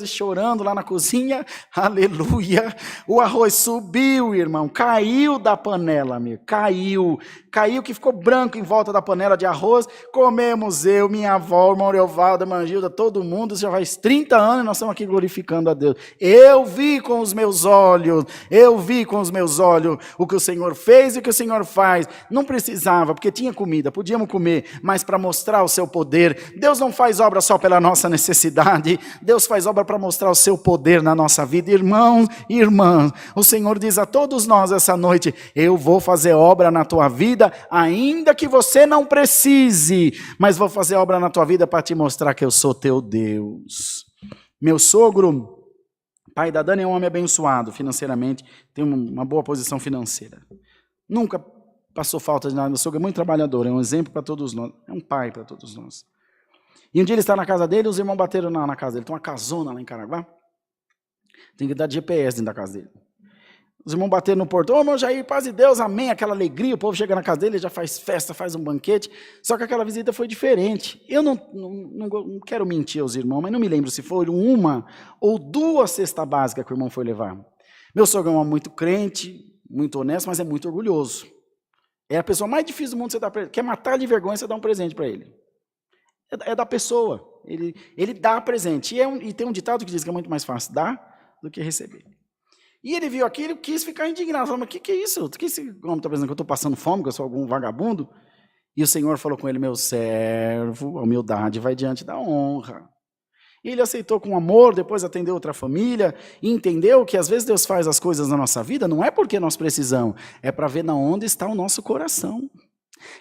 e chorando lá na cozinha, aleluia. O arroz subiu, irmão, caiu da panela, amigo, caiu que ficou branco em volta da panela de arroz. Comemos eu, minha avó, o irmão Evaldo, a irmã Gilda, todo mundo, já faz 30 anos, nós estamos aqui glorificando a Deus. Eu vi com os meus olhos o que o Senhor fez e o que o Senhor faz. Não precisava, porque tinha comida, podíamos comer, mas para mostrar o seu poder. Deus não faz obra só pela nossa necessidade, Deus faz obra para mostrar o seu poder na nossa vida. Irmãos e irmãs, o Senhor diz a todos nós essa noite, eu vou fazer obra na tua vida, ainda que você não precise, mas vou fazer obra na tua vida para te mostrar que eu sou teu Deus. Meu sogro, pai da Dani, é um homem abençoado financeiramente, tem uma boa posição financeira. Nunca passou falta de nada. Meu sogro é muito trabalhador, é um exemplo para todos nós, é um pai para todos nós. E um dia ele está na casa dele, os irmãos bateram na casa dele, tem uma casona lá em Caraguá, tem que dar GPS dentro da casa dele. Os irmãos bateram no portão, ô irmão Jair, paz de Deus, amém, aquela alegria, o povo chega na casa dele, já faz festa, faz um banquete, só que aquela visita foi diferente. Eu não quero mentir aos irmãos, mas não me lembro se foi uma ou duas cestas básicas que o irmão foi levar. Meu sogro é um homem muito crente, muito honesto, mas é muito orgulhoso. É a pessoa mais difícil do mundo você dar presente. Quer matar de vergonha, você dá um presente para ele. É da pessoa, ele dá presente. E tem um ditado que diz que é muito mais fácil dar do que receber. E ele viu aquilo e quis ficar indignado. Falou, mas o que é isso? O que esse homem está pensando que eu estou passando fome, que eu sou algum vagabundo? E o Senhor falou com ele, meu servo, a humildade vai diante da honra. E ele aceitou com amor, depois atendeu outra família, e entendeu que às vezes Deus faz as coisas na nossa vida, não é porque nós precisamos, é para ver onde está o nosso coração.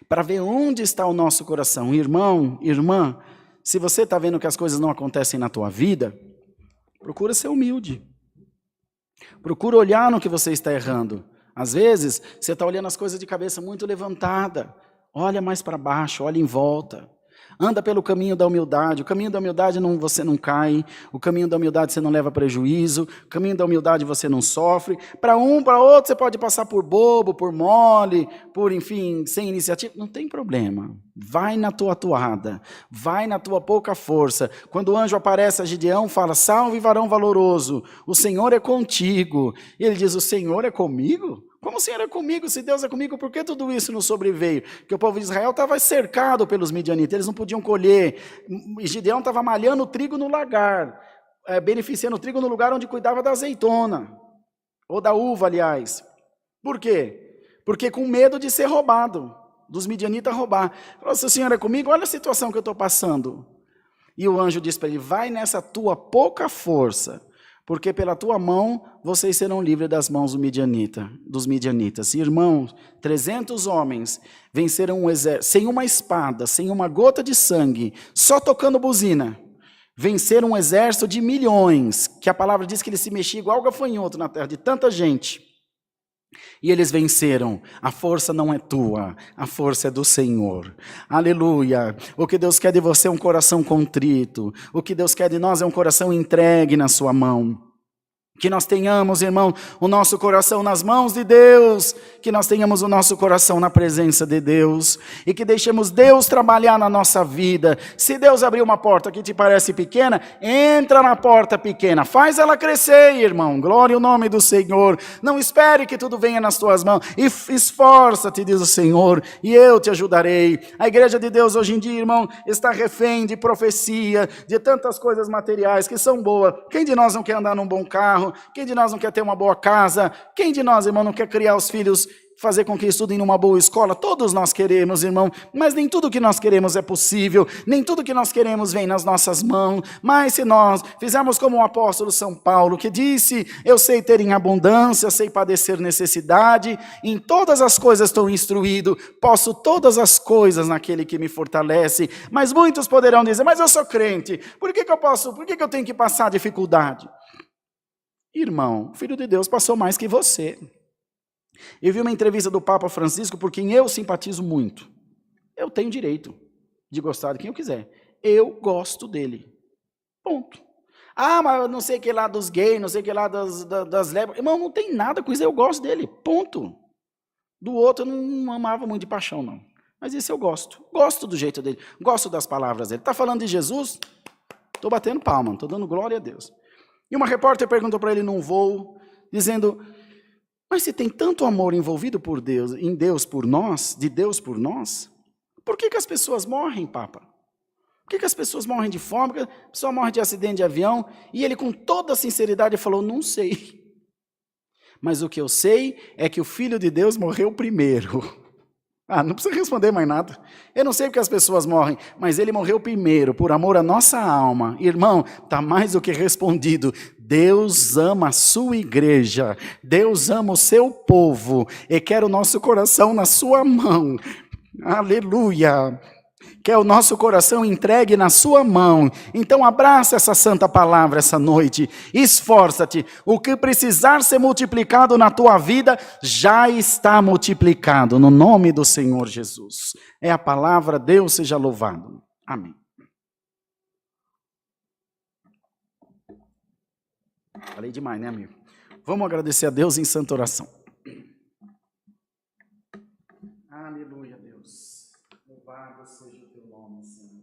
Para ver onde está o nosso coração. Irmão, irmã, se você está vendo que as coisas não acontecem na tua vida, procura ser humilde. Procura olhar no que você está errando. Às vezes, você está olhando as coisas de cabeça muito levantada. Olha mais para baixo, olha em volta. Anda pelo caminho da humildade. O caminho da humildade você não cai. O caminho da humildade você não leva prejuízo. O caminho da humildade você não sofre. Para um, para outro, você pode passar por bobo, por mole, por, enfim, sem iniciativa. Não tem problema. Vai na tua toada. Vai na tua pouca força. Quando o anjo aparece a Gideão, fala, salve varão valoroso. O Senhor é contigo. E ele diz, o Senhor é comigo? Como o Senhor é comigo? Se Deus é comigo, por que tudo isso nos sobreveio? Porque o povo de Israel estava cercado pelos midianitas, eles não podiam colher. E Gideão estava malhando o trigo no lagar, beneficiando o trigo no lugar onde cuidava da azeitona, ou da uva, aliás. Por quê? Porque com medo de ser roubado, dos midianitas roubar. Falou, se o Senhor é comigo, olha a situação que eu estou passando. E o anjo disse para ele, vai nessa tua pouca força, porque pela tua mão vocês serão livres das mãos dos midianitas. Irmãos, 300 homens venceram um exército, sem uma espada, sem uma gota de sangue, só tocando buzina. Venceram um exército de milhões, que a palavra diz que ele se mexia igual gafanhoto na terra, de tanta gente. E eles venceram. A força não é tua, a força é do Senhor. Aleluia. O que Deus quer de você é um coração contrito. O que Deus quer de nós é um coração entregue na sua mão. Que nós tenhamos, irmão, o nosso coração nas mãos de Deus, que nós tenhamos o nosso coração na presença de Deus, e que deixemos Deus trabalhar na nossa vida. Se Deus abrir uma porta que te parece pequena, entra na porta pequena, faz ela crescer, irmão, glória ao nome do Senhor. Não espere que tudo venha nas tuas mãos, e esforça-te, diz o Senhor, e eu te ajudarei. A igreja de Deus hoje em dia, irmão, está refém de profecia, de tantas coisas materiais que são boas. Quem de nós não quer andar num bom carro? Quem de nós não quer ter uma boa casa? Quem de nós, irmão, não quer criar os filhos fazer com que estudem numa boa escola. Todos nós queremos, irmão, mas nem tudo que nós queremos é possível, nem tudo que nós queremos vem nas nossas mãos. Mas se nós fizermos como o apóstolo São Paulo, que disse: eu sei ter em abundância, sei padecer necessidade, em todas as coisas estou instruído, posso todas as coisas naquele que me fortalece. Mas muitos poderão dizer: mas eu sou crente, por que eu tenho que passar dificuldade? Irmão, o Filho de Deus passou mais que você. Eu vi uma entrevista do Papa Francisco, por quem eu simpatizo muito. Eu tenho direito de gostar de quem eu quiser. Eu gosto dele. Ponto. Ah, mas eu não sei o que lá dos gays, não sei o que lá das lésbicas. Irmão, não tem nada com isso, eu gosto dele. Ponto. Do outro eu não amava muito de paixão, não. Mas esse eu gosto. Gosto do jeito dele. Gosto das palavras dele. Está falando de Jesus? Estou batendo palma, estou dando glória a Deus. E uma repórter perguntou para ele num voo, dizendo: mas se tem tanto amor envolvido por Deus, em Deus por nós, de Deus por nós, por que as pessoas morrem, Papa? Por que as pessoas morrem de fome? Por que a pessoa morre de acidente de avião? E ele, com toda a sinceridade, falou: não sei. Mas o que eu sei é que o Filho de Deus morreu primeiro. Ah, não precisa responder mais nada. Eu não sei porque as pessoas morrem, mas ele morreu primeiro, por amor à nossa alma. Irmão, está mais do que respondido. Deus ama a sua igreja, Deus ama o seu povo, e quer o nosso coração na sua mão. Aleluia! Quer o nosso coração entregue na sua mão. Então abraça essa santa palavra essa noite. Esforça-te. O que precisar ser multiplicado na tua vida, já está multiplicado, no nome do Senhor Jesus. É a palavra, Deus seja louvado. Amém. Falei demais, né, amigo? Vamos agradecer a Deus em santa oração. Aleluia, Deus. Louvado seja o teu nome, Senhor.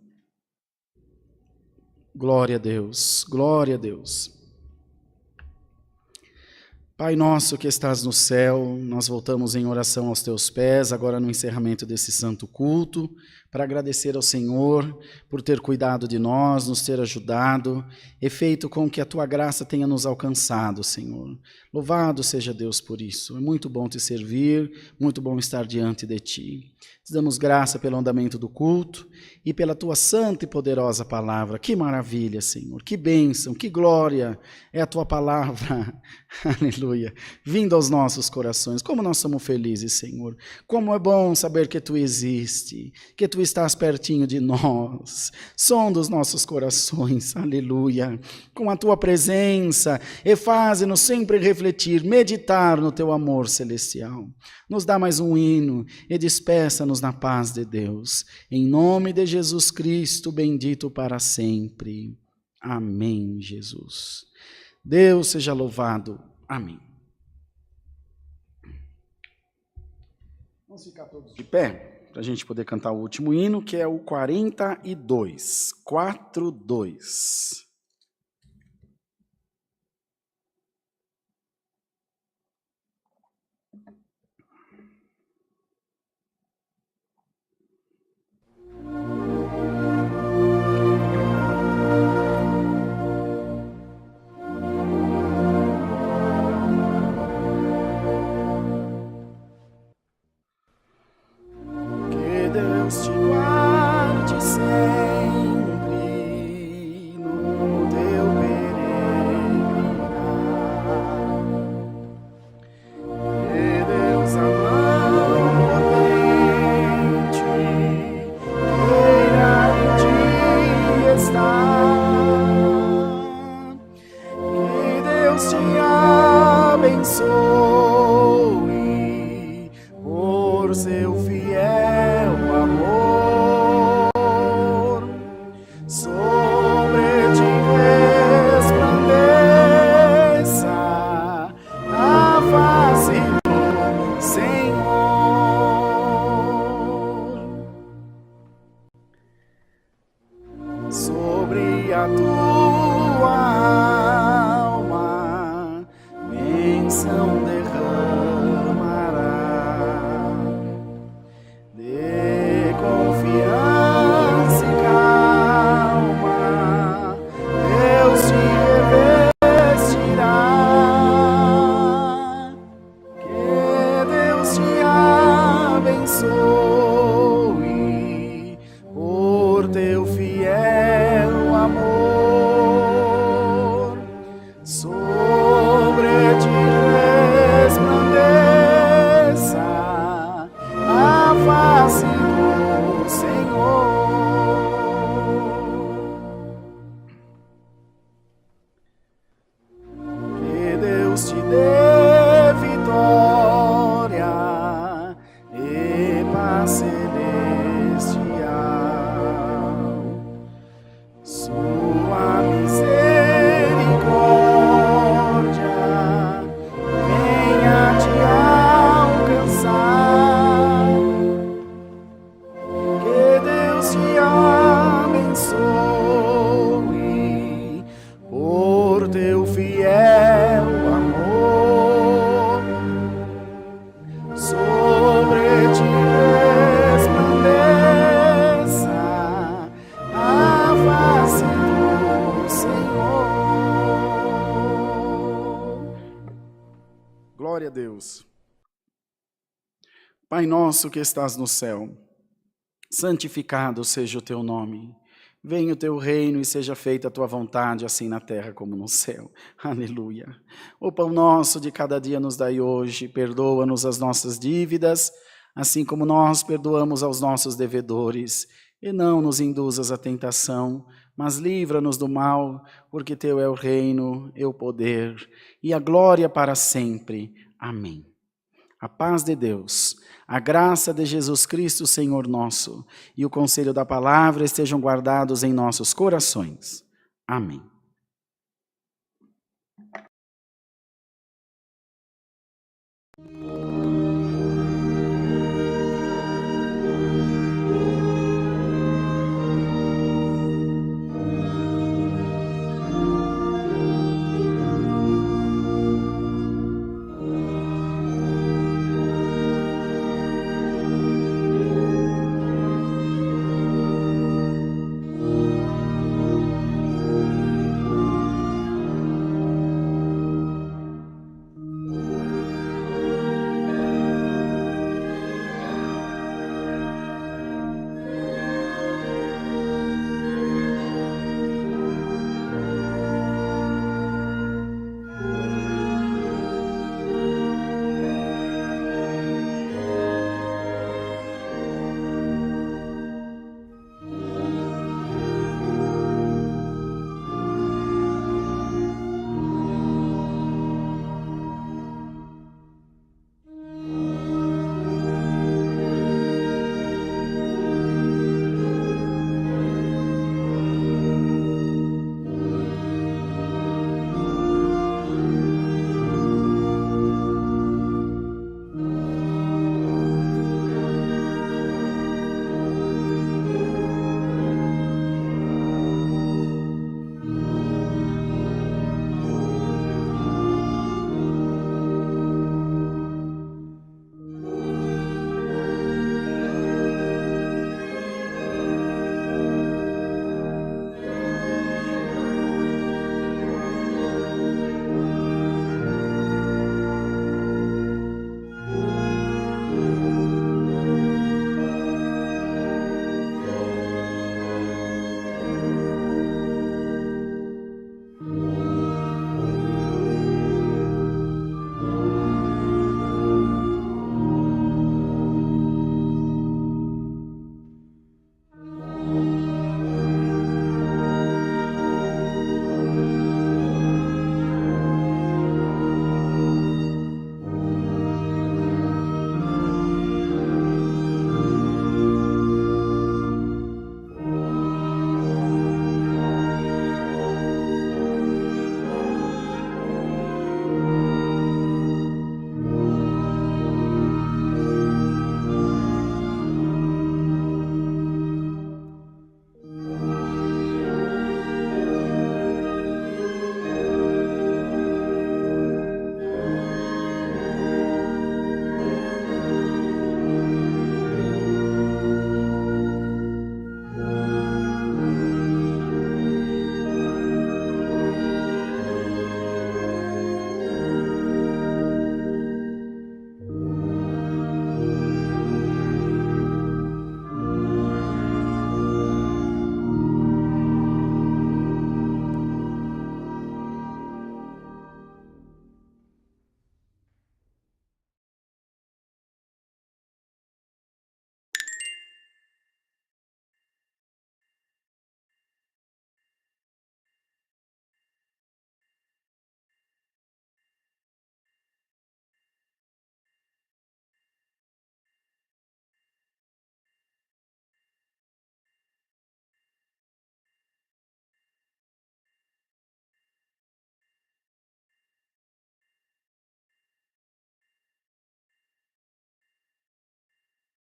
Glória a Deus, glória a Deus. Pai nosso que estás no céu, nós voltamos em oração aos teus pés, agora no encerramento desse santo culto, para agradecer ao Senhor por ter cuidado de nós, nos ter ajudado, e feito com que a tua graça tenha nos alcançado, Senhor. Louvado seja Deus por isso. É muito bom te servir, muito bom estar diante de ti. Te damos graça pelo andamento do culto e pela tua santa e poderosa palavra. Que maravilha, Senhor, que bênção, que glória é a tua palavra. Aleluia. Vindo aos nossos corações. Como nós somos felizes, Senhor. Como é bom saber que tu existes, que tu estás pertinho de nós. Sonda os nossos corações. Aleluia. Com a tua presença e faze-nos sempre refletir, meditar no teu amor celestial. Nos dá mais um hino e despeça-nos na paz de Deus. Em nome de Jesus Cristo, bendito para sempre. Amém, Jesus. Deus seja louvado. Amém. Vamos ficar todos de pé, para a gente poder cantar o último hino, que é o 42. 42. Deus te guarde sempre no teu peregrinar. Que Deus amado potente queira em ti estar. Que Deus te abençoe por seu fiel amor, sobre ti resplandeça a face do Senhor, sobre a tua alma bênção derramará. Glória a Deus. Pai nosso que estás no céu, santificado seja o teu nome. Venha o teu reino e seja feita a tua vontade, assim na terra como no céu. Aleluia. O pão nosso de cada dia nos dai hoje, perdoa-nos as nossas dívidas, assim como nós perdoamos aos nossos devedores. E não nos induzas à tentação, mas livra-nos do mal, porque teu é o reino, e o poder, e a glória para sempre. Amém. A paz de Deus, a graça de Jesus Cristo, Senhor nosso, e o conselho da palavra estejam guardados em nossos corações. Amém.